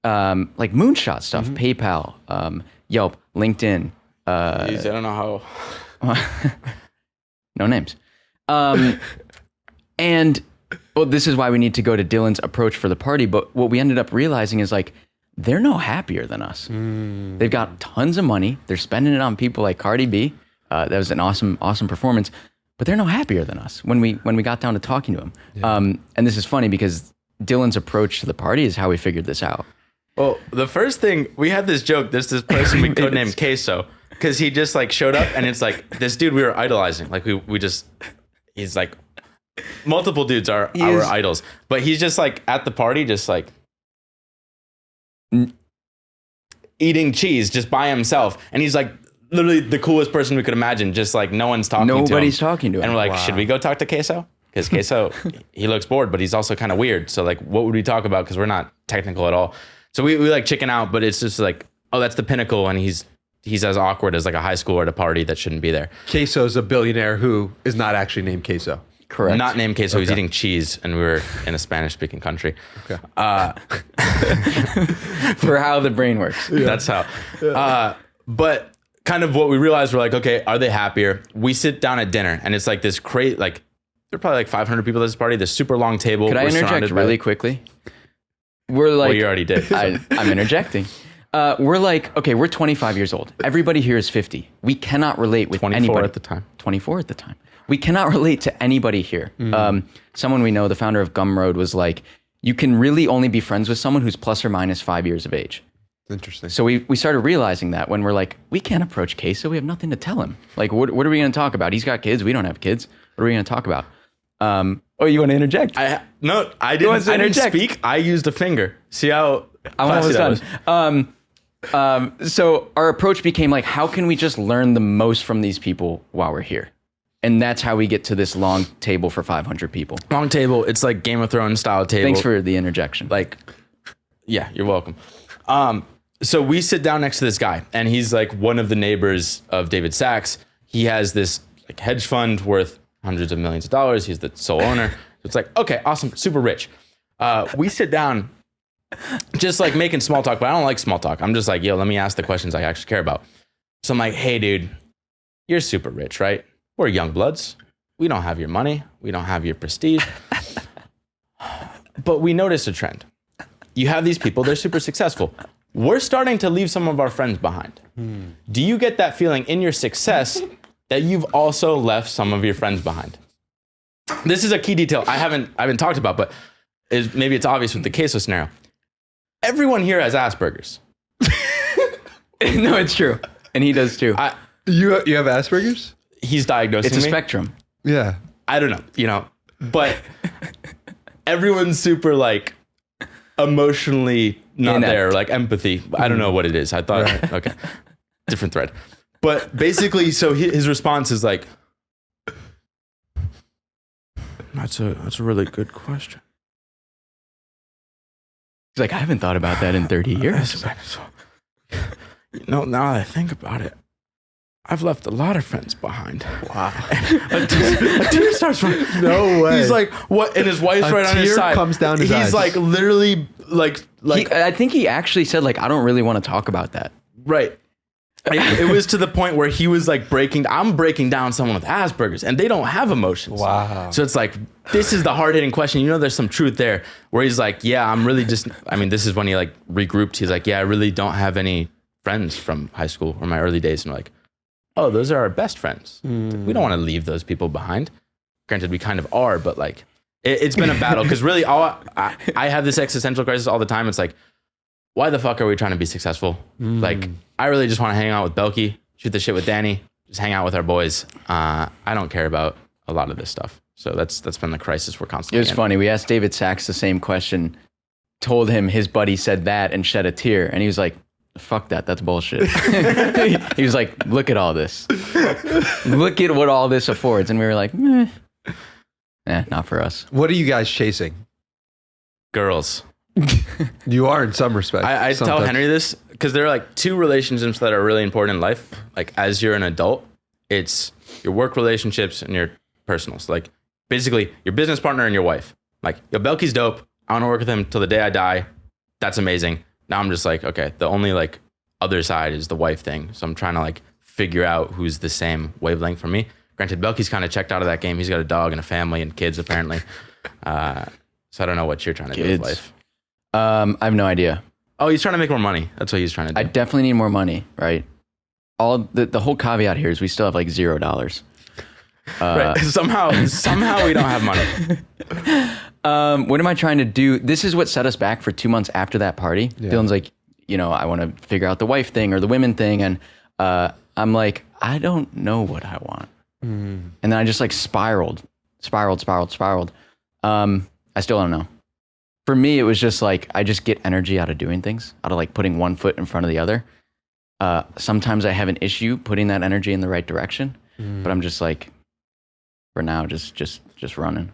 moonshot stuff, PayPal, Yelp, LinkedIn. I don't know how. No names. And well, this is why we need to go to Dylan's approach for the party. But what we ended up realizing is like, they're no happier than us. They've got tons of money. They're spending it on people like Cardi B. That was an awesome performance. But they're no happier than us when we got down to talking to them. Yeah. And this is funny because Dylan's approach to the party is how we figured this out. Well, the first thing, we had this joke. There's this person we codenamed Queso because he just like showed up and it's like this dude we were idolizing. Like he's like, multiple dudes are our idols. But he's just like at the party, just like eating cheese just by himself. And he's like literally the coolest person we could imagine. Just like no one's talking to him. Nobody's talking to him. And we're like, should we go talk to Queso? Because Queso, he looks bored, but he's also kind of weird. So like, what would we talk about? Because we're not technical at all. So we like chicken out, but it's just like, oh, that's the pinnacle. And he's as awkward as like a high schooler at a party that shouldn't be there. Queso's a billionaire who is not actually named Queso. Correct. Not named Queso. He's eating cheese, and we were in a Spanish-speaking country. Okay. For how the brain works. Yeah. That's how. Yeah. But kind of what we realized, we're like, okay, are they happier? We sit down at dinner, and it's like this crate, like there are probably like 500 people at this party. This super long table. Could I interject really quickly? We're like, well, you already did. I'm interjecting. We're like, okay, we're 25 years old. Everybody here is 50. We cannot relate with 24 anybody. 24 at the time. We cannot relate to anybody here. Someone we know, the founder of Gumroad, was like, you can really only be friends with someone who's plus or minus 5 years of age. Interesting. So we started realizing that when we're like, we can't approach Queso. We have nothing to tell him. Like, what are we going to talk about? He's got kids. We don't have kids. What are we going to talk about? Oh, you want to interject? No, I didn't speak. I used a finger. See how I'm almost done. So our approach became like, how can we just learn the most from these people while we're here? And that's how we get to this long table for 500 people. Long table. It's like Game of Thrones style table. Thanks for the interjection. Like, yeah, you're welcome. So we sit down next to this guy, and he's like one of the neighbors of David Sachs. He has this like hedge fund worth hundreds of millions of dollars. He's the sole owner. So it's like, okay, awesome, super rich. We sit down just like making small talk, but I don't like small talk. I'm just like, yo, let me ask the questions I actually care about. So I'm like, hey, dude, you're super rich, right? We're young bloods. We don't have your money. We don't have your prestige. But we noticed a trend. You have these people, they're super successful. We're starting to leave some of our friends behind. Do you get that feeling in your success that you've also left some of your friends behind? This is a key detail I haven't talked about, but maybe it's obvious with the Queso scenario. Everyone here has Asperger's. No, it's true. And he does too. You have Asperger's? He's diagnosing me. It's a spectrum. Yeah. I don't know, but everyone's super like emotionally not there, like empathy. I don't know what it is. I thought, okay, different thread. But basically, so his response is like, that's a really good question. He's like, I haven't thought about that in 30 years. Now that I think about it, I've left a lot of friends behind. Wow. A tear starts from. No way. He's like, what? And his wife's right on his side. Comes down his eyes. He's like literally like. I think he actually said like, I don't really want to talk about that. Right. It was to the point where he was like I'm breaking down someone with Asperger's and they don't have emotions. Wow. So it's like, this is the hard hitting question. You know, there's some truth there where he's like, yeah, I'm really just, this is when he like regrouped. He's like, yeah, I really don't have any friends from high school or my early days. And we're like, oh, those are our best friends. We don't want to leave those people behind. Granted, we kind of are, but like, it's been a battle because really I have this existential crisis all the time. It's like, why the fuck are we trying to be successful? Like, I really just want to hang out with Belky, shoot the shit with Danny, just hang out with our boys. I don't care about a lot of this stuff. So that's been the crisis we're constantly in. It was funny. We asked David Sachs the same question, told him his buddy said that and shed a tear. And he was like, fuck that. That's bullshit. He was like, look at all this. Look at what all this affords. And we were like, meh. Not for us. What are you guys chasing? Girls. You are in some respects. I tell Henry this because there are like two relationships that are really important in life. Like as you're an adult, it's your work relationships and your personals. Like basically your business partner and your wife. Like, yo, Belky's dope. I want to work with him till the day I die. That's amazing. Now I'm just like, okay, the only like other side is the wife thing. So I'm trying to like figure out who's the same wavelength for me. Granted, Belky's kind of checked out of that game. He's got a dog and a family and kids apparently. So I don't know what you're trying to do with life. I have no idea. Oh, he's trying to make more money. That's what he's trying to do. I definitely need more money, right? All the whole caveat here is we still have like $0. Right. Somehow we don't have money. What am I trying to do? This is what set us back for 2 months after that party. Yeah. Dylan's like, I want to figure out the wife thing or the women thing. And I'm like, I don't know what I want. And then I just like spiraled. I still don't know. For me, it was just like, I just get energy out of doing things, out of like putting one foot in front of the other. Sometimes I have an issue putting that energy in the right direction, but I'm just like, for now, just running.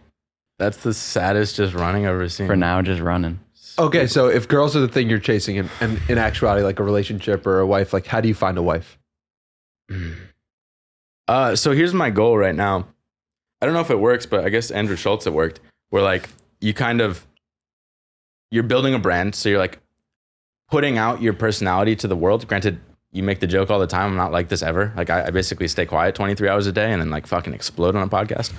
That's the saddest just running I've ever seen. For now, just running. Okay, so if girls are the thing you're chasing and in actuality, like a relationship or a wife, like how do you find a wife? So here's my goal right now. I don't know if it works, but I guess Andrew Schultz, it worked. Where like you're building a brand. So you're like putting out your personality to the world. Granted, you make the joke all the time. I'm not like this ever. Like I basically stay quiet 23 hours a day and then like fucking explode on a podcast.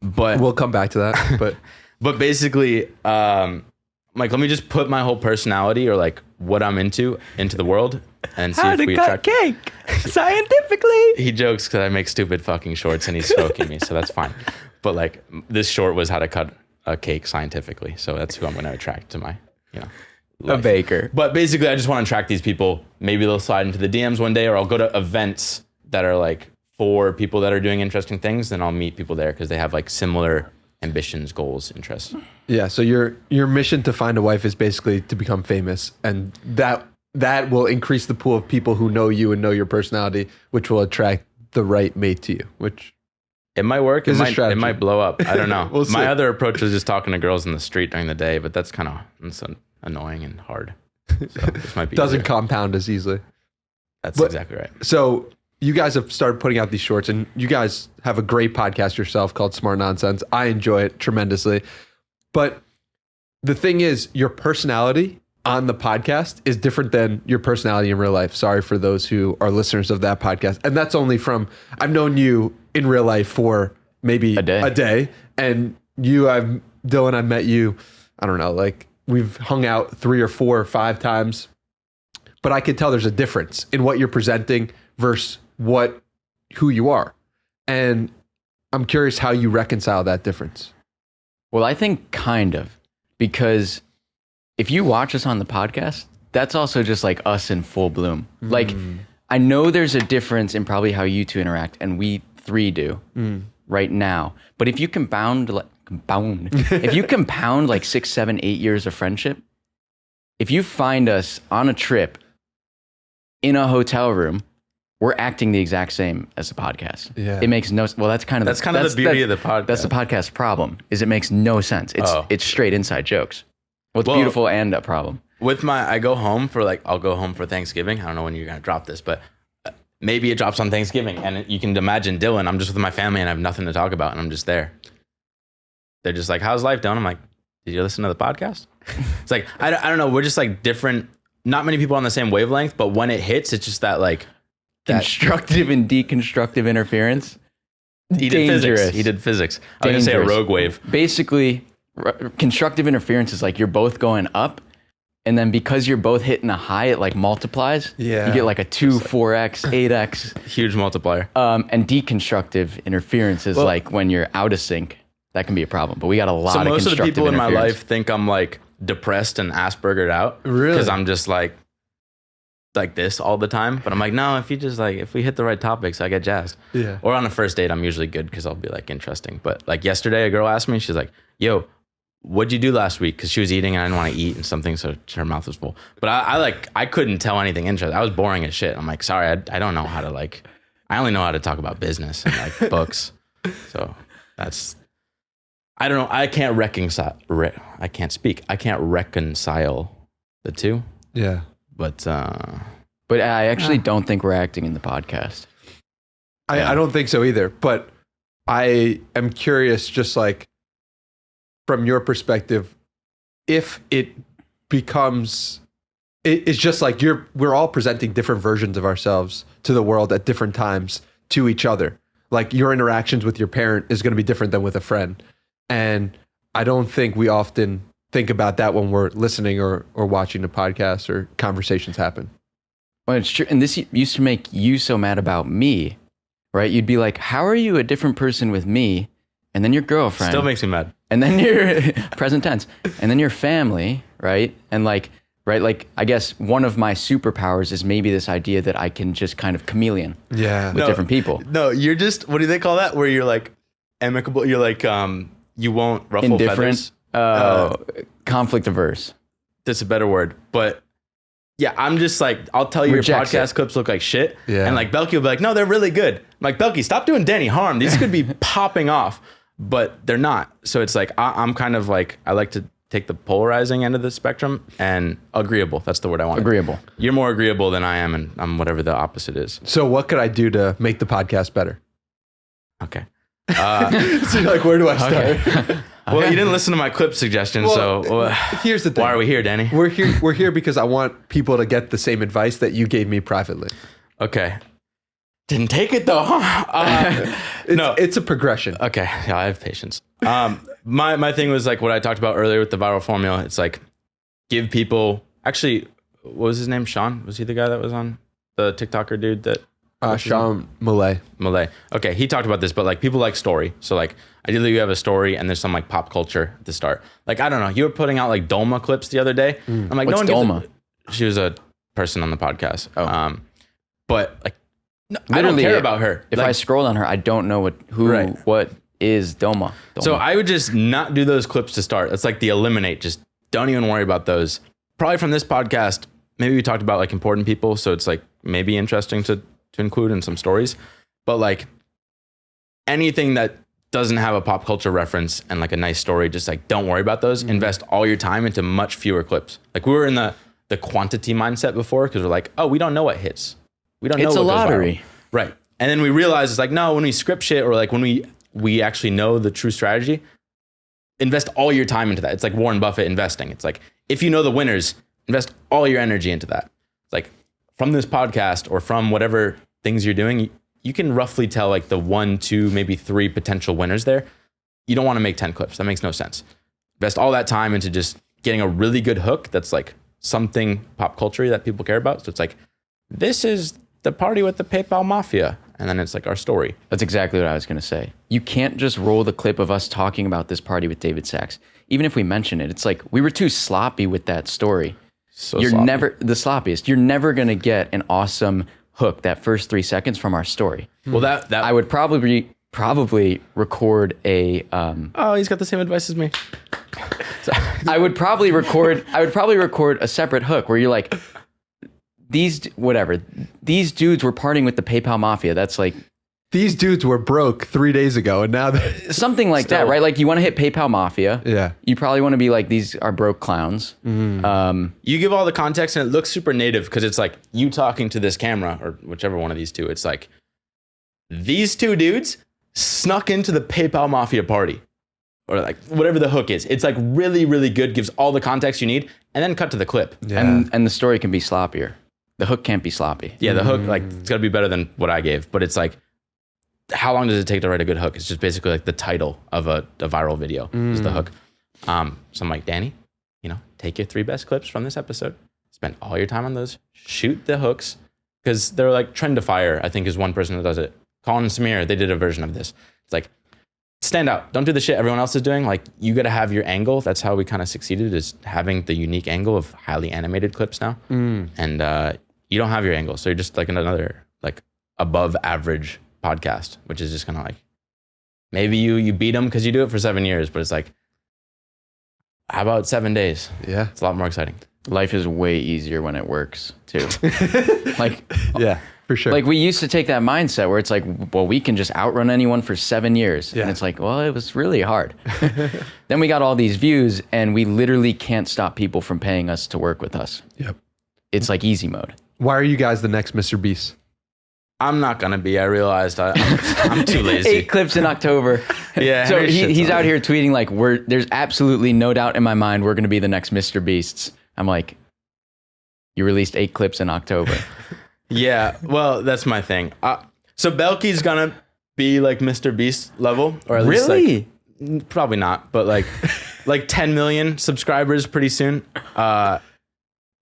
But we'll come back to that. But basically, like let me just put my whole personality or like what I'm into the world and see if we attract cake scientifically. He jokes because I make stupid fucking shorts and he's stroking me, so that's fine. But like this short was how to cut a cake scientifically, so that's who I'm going to attract to my, life. A baker. But basically, I just want to attract these people. Maybe they'll slide into the DMs one day, or I'll go to events that are like for people that are doing interesting things. Then I'll meet people there because they have like similar ambitions, goals, interests. Yeah. So your mission to find a wife is basically to become famous, and that will increase the pool of people who know you and know your personality, which will attract the right mate to you. Which it might work. It might blow up. I don't know. We'll My other approach was just talking to girls in the street during the day, but that's kind of annoying and hard. So this might be doesn't easier. compound as easily. That's exactly right. So you guys have started putting out these shorts, and you guys have a great podcast yourself called Smart Nonsense. I enjoy it tremendously. But the thing is, your personality on the podcast is different than your personality in real life. Sorry for those who are listeners of that podcast. And that's only from, I've known you in real life for maybe a day. And Dylan, I met you, I don't know, like we've hung out 3 or 4 or 5 times, but I could tell there's a difference in what you're presenting versus who you are. And I'm curious how you reconcile that difference. Well, I think kind of, because if you watch us on the podcast, that's also just like us in full bloom. Like, I know there's a difference in probably how you two interact, and we 3 do right now. But if you compound like 6, 7, 8 years of friendship, if you find us on a trip in a hotel room, we're acting the exact same as the podcast. Yeah. It makes no. Well, that's kind of the beauty of the podcast. That's the podcast problem. Is it makes no sense. It's straight inside jokes. What's beautiful and a problem. With I'll go home for Thanksgiving. I don't know when you're gonna drop this, but maybe it drops on Thanksgiving, and you can imagine Dylan. I'm just with my family and I have nothing to talk about, and I'm just there. They're just like, "How's life, Dylan?" I'm like, "Did you listen to the podcast?" It's like I don't know. We're just like different. Not many people on the same wavelength, but when it hits, it's just that like constructive and deconstructive interference. He did physics. I was gonna say a rogue wave. Basically, constructive interference is like you're both going up, and then because you're both hitting a high, it like multiplies. Yeah. You get like a 2, 4x, 8x. Huge multiplier. And deconstructive interference is like when you're out of sync. That can be a problem. But we got a lot of constructive interference. So most of the people in my life think I'm like depressed and Aspergered out. Really? Because I'm just like this all the time. But I'm like, no, if we hit the right topics, I get jazzed. Yeah. Or on a first date, I'm usually good because I'll be like interesting. But like yesterday, a girl asked me, she's like, yo, what'd you do last week? Because she was eating and I didn't want to eat and something, so her mouth was full. But I couldn't tell anything interesting. I was boring as shit. I'm like, sorry, I don't know how to I only know how to talk about business and like books. So I don't know. I can't reconcile. I can't speak. I can't reconcile the two. Yeah. But I actually don't think we're acting in the podcast. I don't think so either. But I am curious, just like from your perspective, if it becomes, it's just like we're all presenting different versions of ourselves to the world at different times to each other. Like your interactions with your parent is going to be different than with a friend. And I don't think we often think about that when we're listening or watching a podcast or conversations happen. Well, it's true. And this used to make you so mad about me, right? You'd be like, how are you a different person with me? And then your girlfriend. Still makes me mad. And then your present tense. And then your family, right? And like, right? Like, I guess one of my superpowers is maybe this idea that I can just kind of chameleon with different people. No, you're just, what do they call that? Where you're like amicable. You're like, you won't ruffle Indifferent. feathers. Conflict averse. That's a better word. But yeah, I'm just like, I'll tell you Rejects your podcast it. clips look like shit. Yeah. And like Belky will be like, no, they're really good. I'm like, Belky, stop doing Danny harm. These could be popping off, but they're not. So it's like, I'm kind of like, I like to take the polarizing end of the spectrum, and agreeable. That's the word I want. Agreeable. You're more agreeable than I am, and I'm whatever the opposite is. So what could I do to make the podcast better? Okay. So you're like, where do I start? Well, you didn't listen to my clip suggestion, so Here's the thing. why are we here, Danny? We're here because I want people to get the same advice that you gave me privately. Okay. Didn't take it though, huh? It's a progression. Okay, yeah, I have patience. My thing was like what I talked about earlier with the viral formula. It's like give people. Actually, what was his name? Sean? Was he the guy that was on the TikToker dude that? Sean Malay. Malay. Okay, he talked about this, but like people like story. So like ideally you have a story and there's some like pop culture at the start. Like I don't know, you were putting out like Dolma clips the other day. I'm like, What's no one Dolma? She was a person on the podcast. Oh. But like, no, I don't care about her. If Like, I scroll on her, I don't know what is Doma. so I would just not do those clips to start. It's like the eliminate. Just don't even worry about those. Probably from this podcast, maybe we talked about like important people. So it's like maybe interesting to include in some stories. But like anything that doesn't have a pop culture reference and like a nice story, just like don't worry about those. Invest all your time into much fewer clips. Like we were in the quantity mindset before because we're like, oh, we don't know what hits. We don't know. It's what a goes viral. lottery. Right. And then we realize it's like, no, when we script shit or like when we actually know the true strategy, invest all your time into that. It's like Warren Buffett investing. It's like, if you know the winners, invest all your energy into that. It's like from this podcast or from whatever things you're doing, you can roughly tell like the 1, 2, maybe 3 potential winners there. You don't want to make 10 clips. That makes no sense. Invest all that time into just getting a really good hook that's like something pop culture that people care about. So it's like, this is the party with the PayPal mafia. And then it's like our story. That's exactly what I was going to say. You can't just roll the clip of us talking about this party with David Sachs. Even if we mention it, it's like we were too sloppy with that story. You're sloppy. never the sloppiest. You're never going to get an awesome hook that first 3 seconds from our story. Well, that I would probably record a oh, he's got the same advice as me. I would probably record a separate hook where you're like, these dudes were partying with the PayPal mafia. That's like These dudes were broke 3 days ago, and now they're something like that, right? Like you want to hit PayPal mafia. Yeah. You probably want to be like, these are broke clowns. You give all the context and it looks super native because it's like you talking to this camera or whichever one of these two. It's like these two dudes snuck into the PayPal mafia party or like whatever the hook is. It's like really, really good, gives all the context you need, and then cut to the clip. Yeah. And the story can be sloppier. The hook can't be sloppy. Yeah, the hook, like it's gotta be better than what I gave, but it's like, how long does it take to write a good hook? It's just basically like the title of a viral video is the hook. So I'm like, Danny, take your 3 best clips from this episode, spend all your time on those, shoot the hooks, because they're like trend to fire, I think is one person that does it. Colin and Samir, they did a version of this. It's like, stand out. Don't do the shit everyone else is doing. Like you gotta have your angle. That's how we kind of succeeded, is having the unique angle of highly animated clips now. And you don't have your angle. So you're just like another like above average podcast, which is just kind of like, maybe you beat them because you do it for 7 years, but it's like, how about 7 days? Yeah. It's a lot more exciting. Life is way easier when it works too. Like, Yeah. For sure. Like we used to take that mindset where it's like, well, we can just outrun anyone for 7 years. Yeah. And it's like, well, it was really hard. Then we got all these views and we literally can't stop people from paying us to work with us. Yep. It's like easy mode. Why are you guys the next Mr. Beast? I'm not gonna be. I realized I'm too lazy. 8 clips in October. Yeah. So Henry shits he's on out me. here tweeting like, there's absolutely no doubt in my mind we're going to be the next Mr. Beasts. I'm like, you released 8 clips in October. Yeah, well, that's my thing. So Belky's gonna be like Mr. Beast level, or at least Really? like, probably not, but like 10 million subscribers pretty soon. I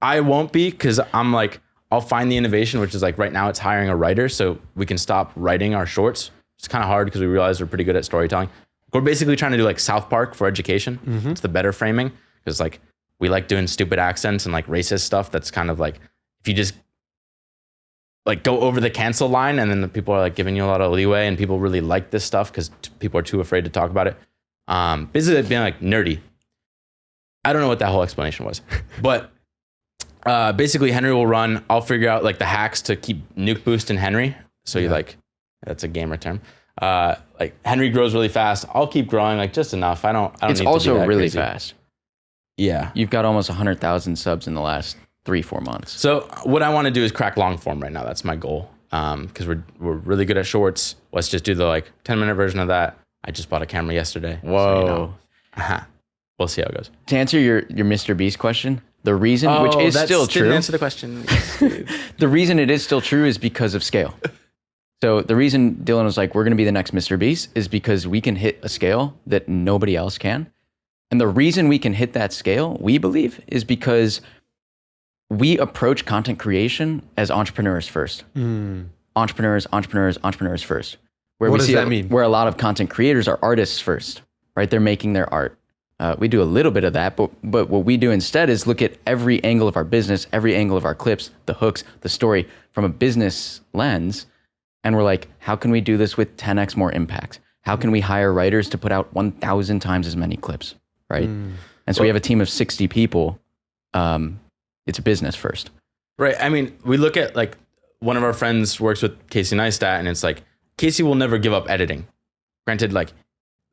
won't be because I'm like, I'll find the innovation, which is like right now it's hiring a writer so we can stop writing our shorts. It's kind of hard because we realize we're pretty good at storytelling. We're basically trying to do like South Park for education. It's the better framing because like we like doing stupid accents and like racist stuff. That's kind of like if you just like go over the cancel line and then the people are like giving you a lot of leeway and people really like this stuff because people are too afraid to talk about it. Basically being like nerdy. I don't know what that whole explanation was, but basically Henry will run. I'll figure out like the hacks to keep nuke boosting Henry. So you like, that's a gamer term. Like Henry grows really fast. I'll keep growing like just enough. I don't It's need also to be that really crazy. fast. Yeah. You've got almost 100,000 subs in the last 3-4 months. So what I want to do is crack long form right now. That's my goal. Because we're really good at shorts. Let's just do the like 10-minute version of that. I just bought a camera yesterday. Whoa. So, you know, we'll see how it goes. To answer your Mr. Beast question, the reason, which is still true, Didn't answer the question. the reason it is still true is because of scale. So the reason Dylan was like, we're going to be the next Mr. Beast is because we can hit a scale that nobody else can. And the reason we can hit that scale, we believe, is because we approach content creation as entrepreneurs first. Entrepreneurs first. Where What we does see that mean? Where a lot of content creators are artists first, right? They're making their art. We do a little bit of that, but what we do instead is look at every angle of our business, every angle of our clips, the hooks, the story from a business lens. And we're like, how can we do this with 10x more impact? How can we hire writers to put out 1,000 times as many clips, right? And so we have a team of 60 people. It's a business first. Right. I mean, we look at like one of our friends works with Casey Neistat, and it's like Casey will never give up editing. Granted, like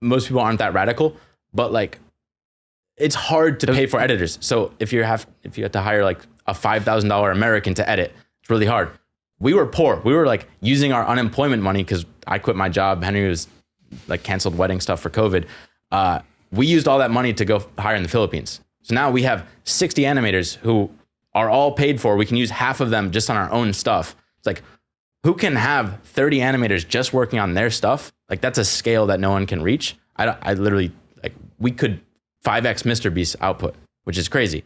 most people aren't that radical, but like it's hard to pay for editors. So if you have to hire like a $5,000 American to edit, it's really hard. We were poor. We were like using our unemployment money because I quit my job. Henry was like canceled wedding stuff for COVID. We used all that money to go hire in the Philippines. So now we have 60 animators who are all paid for. We can use half of them just on our own stuff. It's like, who can have 30 animators just working on their stuff? Like that's a scale that no one can reach. I literally, like we could 5x Mr. Beast's output, which is crazy.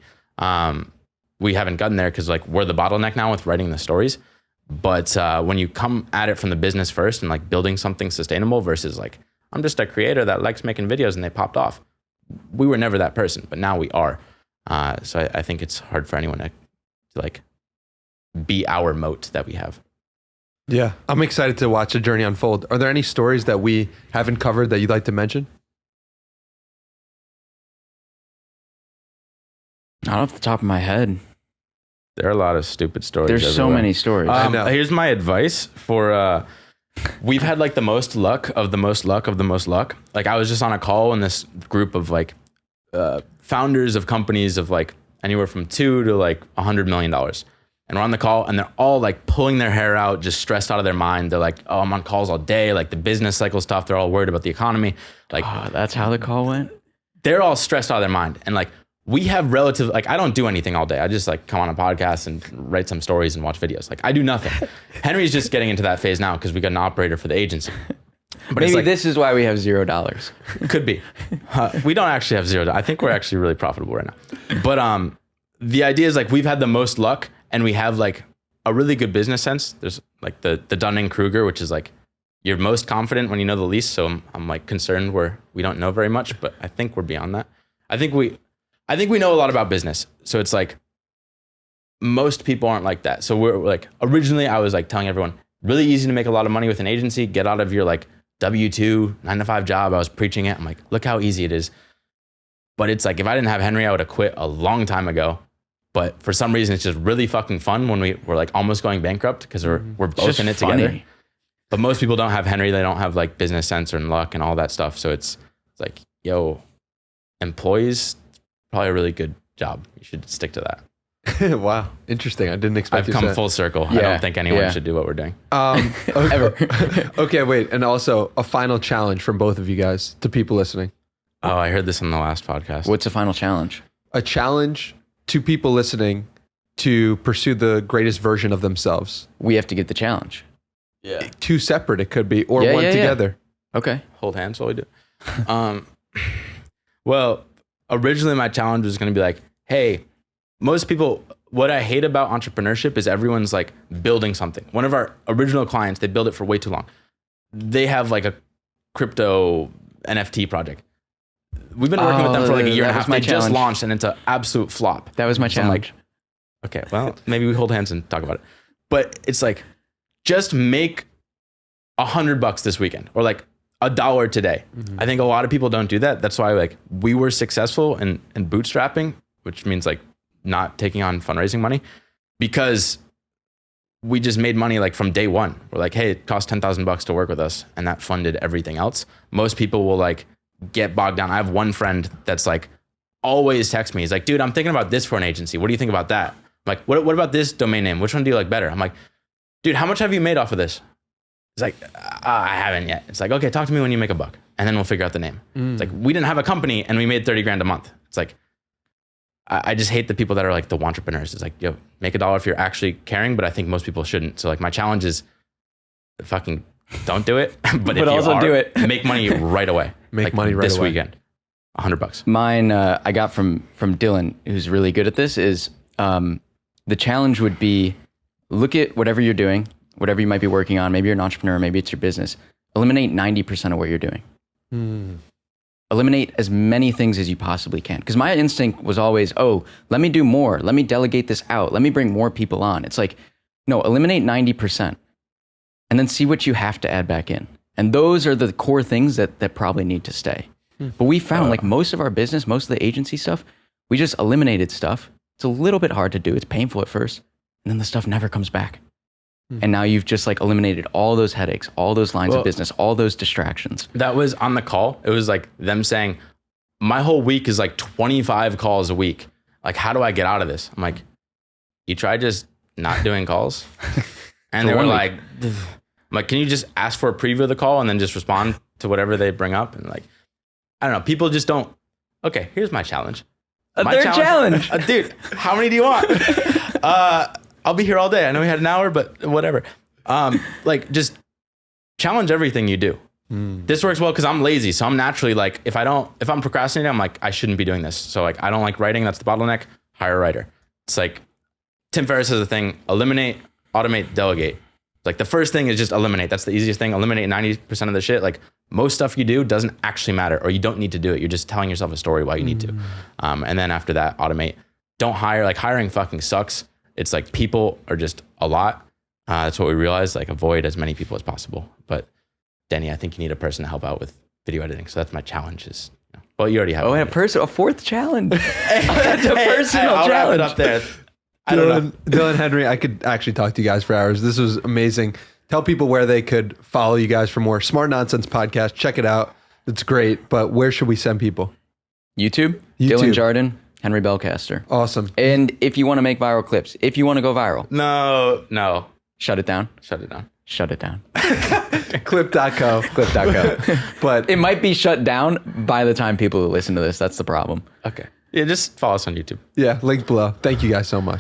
We haven't gotten there because like we're the bottleneck now with writing the stories. But when you come at it from the business first and like building something sustainable versus like, I'm just a creator that likes making videos and they popped off. We were never that person, but now we are. So I think it's hard for anyone to like be our moat that we have. Yeah. I'm excited to watch the journey unfold. Are there any stories that we haven't covered that you'd like to mention? Not off the top of my head. There are a lot of stupid stories. There's so everywhere. many stories. I know. Here's my advice for, we've had like the most luck of the most luck of the most luck. Like I was just on a call in this group of like founders of companies of like anywhere from $2 to like $100 million. And we're on the call and they're all like pulling their hair out, just stressed out of their mind. They're like, oh, I'm on calls all day. Like the business cycle stuff. They're all worried about the economy. Like That's how the call went? they're all stressed out of their mind. And like, we have relative, like I don't do anything all day. I just like come on a podcast and write some stories and watch videos. Like I do nothing. Henry's just getting into that phase now because we got an operator for the agency. But Maybe it's like, this is why we have $0. could be. We don't actually have $0. I think we're actually really profitable right now. But the idea is like we've had the most luck and we have like a really good business sense. There's like the Dunning-Kruger, which is like you're most confident when you know the least. So I'm like concerned where we don't know very much, but I think we're beyond that. I think we know a lot about business. So it's like most people aren't like that. So we're like, originally I was like telling everyone, really easy to make a lot of money with an agency, get out of your like W-2, 9-to-5 job. I was preaching it. I'm like, look how easy it is. But it's like, if I didn't have Henry, I would have quit a long time ago. But for some reason, it's just really fucking fun when we're like almost going bankrupt because we're both in it together. But most people don't have Henry. They don't have like business sense and luck and all that stuff. So it's like, yo, employees, probably a really good job. You should stick to that. Wow, interesting. I didn't expect. I've you come to say full circle. I don't think anyone should do what we're doing. Okay, wait, and also a final challenge from both of you guys to people listening. Oh, I heard this on the last podcast. What's the final challenge? A challenge to people listening to pursue the greatest version of themselves. We have to get the challenge. Yeah. Two separate, it could be, or one together. Okay. Hold hands while we do. Well, originally my challenge was going to be like, hey, most people, what I hate about entrepreneurship is everyone's like building something. One of our original clients, they build it for way too long. They have like a crypto NFT project. We've been working with them for like a year and a half. They just launched and it's an absolute flop. That was my challenge. Like, okay, well, maybe we hold hands and talk about it. But it's like, just make $100 this weekend or like $1 today. I think a lot of people don't do that. That's why like we were successful in bootstrapping, which means like not taking on fundraising money, because we just made money like from day one. We're like, hey, it costs $10,000 to work with us, and that funded everything else. Most people will like get bogged down. I have one friend that's like always text me. He's like, dude, I'm thinking about this for an agency. What do you think about that? I'm like, what about this domain name? Which one do you like better? I'm like, dude, how much have you made off of this? It's like, I haven't yet. It's like, okay, talk to me when you make $1, and then we'll figure out the name. It's like, we didn't have a company and we made 30 grand a month. It's like, I just hate the people that are like the entrepreneurs. It's like, yo, make $1 if you're actually caring, but I think most people shouldn't. So like my challenge is fucking don't do it, but if you also are, do it. make money right away. Make money right this away. weekend. $100. Mine, I got from Dylan, who's really good at this, is the challenge would be look at whatever you're doing, whatever you might be working on. Maybe you're an entrepreneur, maybe it's your business. Eliminate 90% of what you're doing. Eliminate as many things as you possibly can. Because my instinct was always, oh, let me do more. Let me delegate this out. Let me bring more people on. It's like, no, eliminate 90% and then see what you have to add back in. And those are the core things that probably need to stay. But we found like most of our business, most of the agency stuff, we just eliminated stuff. It's a little bit hard to do. It's painful at first. And then the stuff never comes back. And now you've just like eliminated all those headaches, all those lines of business, all those distractions. That was on the call. It was like them saying, my whole week is like 25 calls a week. Like, how do I get out of this? I'm like, you try just not doing calls? And they were like, I'm like, can you just ask for a preview of the call and then just respond to whatever they bring up? And like, I don't know. People just don't. Okay, here's my challenge. My third challenge. Dude, how many do you want? I'll be here all day. I know we had an hour, but whatever. Like, just challenge everything you do. This works well because I'm lazy. So I'm naturally like, if I'm procrastinating, I'm like, I shouldn't be doing this. So like, I don't like writing. That's the bottleneck. Hire a writer. It's like, Tim Ferriss has a thing, eliminate, automate, delegate. Like the first thing is just eliminate. That's the easiest thing. Eliminate 90% of the shit. Like most stuff you do doesn't actually matter, or you don't need to do it. You're just telling yourself a story why you need to. And then after that, automate. Don't hire. Like hiring fucking sucks. It's like people are just a lot. That's what we realized. Like avoid as many people as possible. But Denny, I think you need a person to help out with video editing. So that's my challenge. Well, you already have. Oh, and a fourth challenge. That's a personal I'll challenge. wrap it up there. I don't know. Dylan, Henry, I could actually talk to you guys for hours. This was amazing. Tell people where they could follow you guys for more Smart Nonsense podcast. Check it out. It's great. But where should we send people? YouTube. Dylan Jardon, Henry Belcaster. Awesome. And if you want to make viral clips, if you want to go viral, No. shut it down. Shut it down. Shut it down. Clip.co. Clip.co. But It might be shut down by the time people listen to this. That's the problem. Okay. Yeah, just follow us on YouTube. yeah, link below. Thank you guys so much.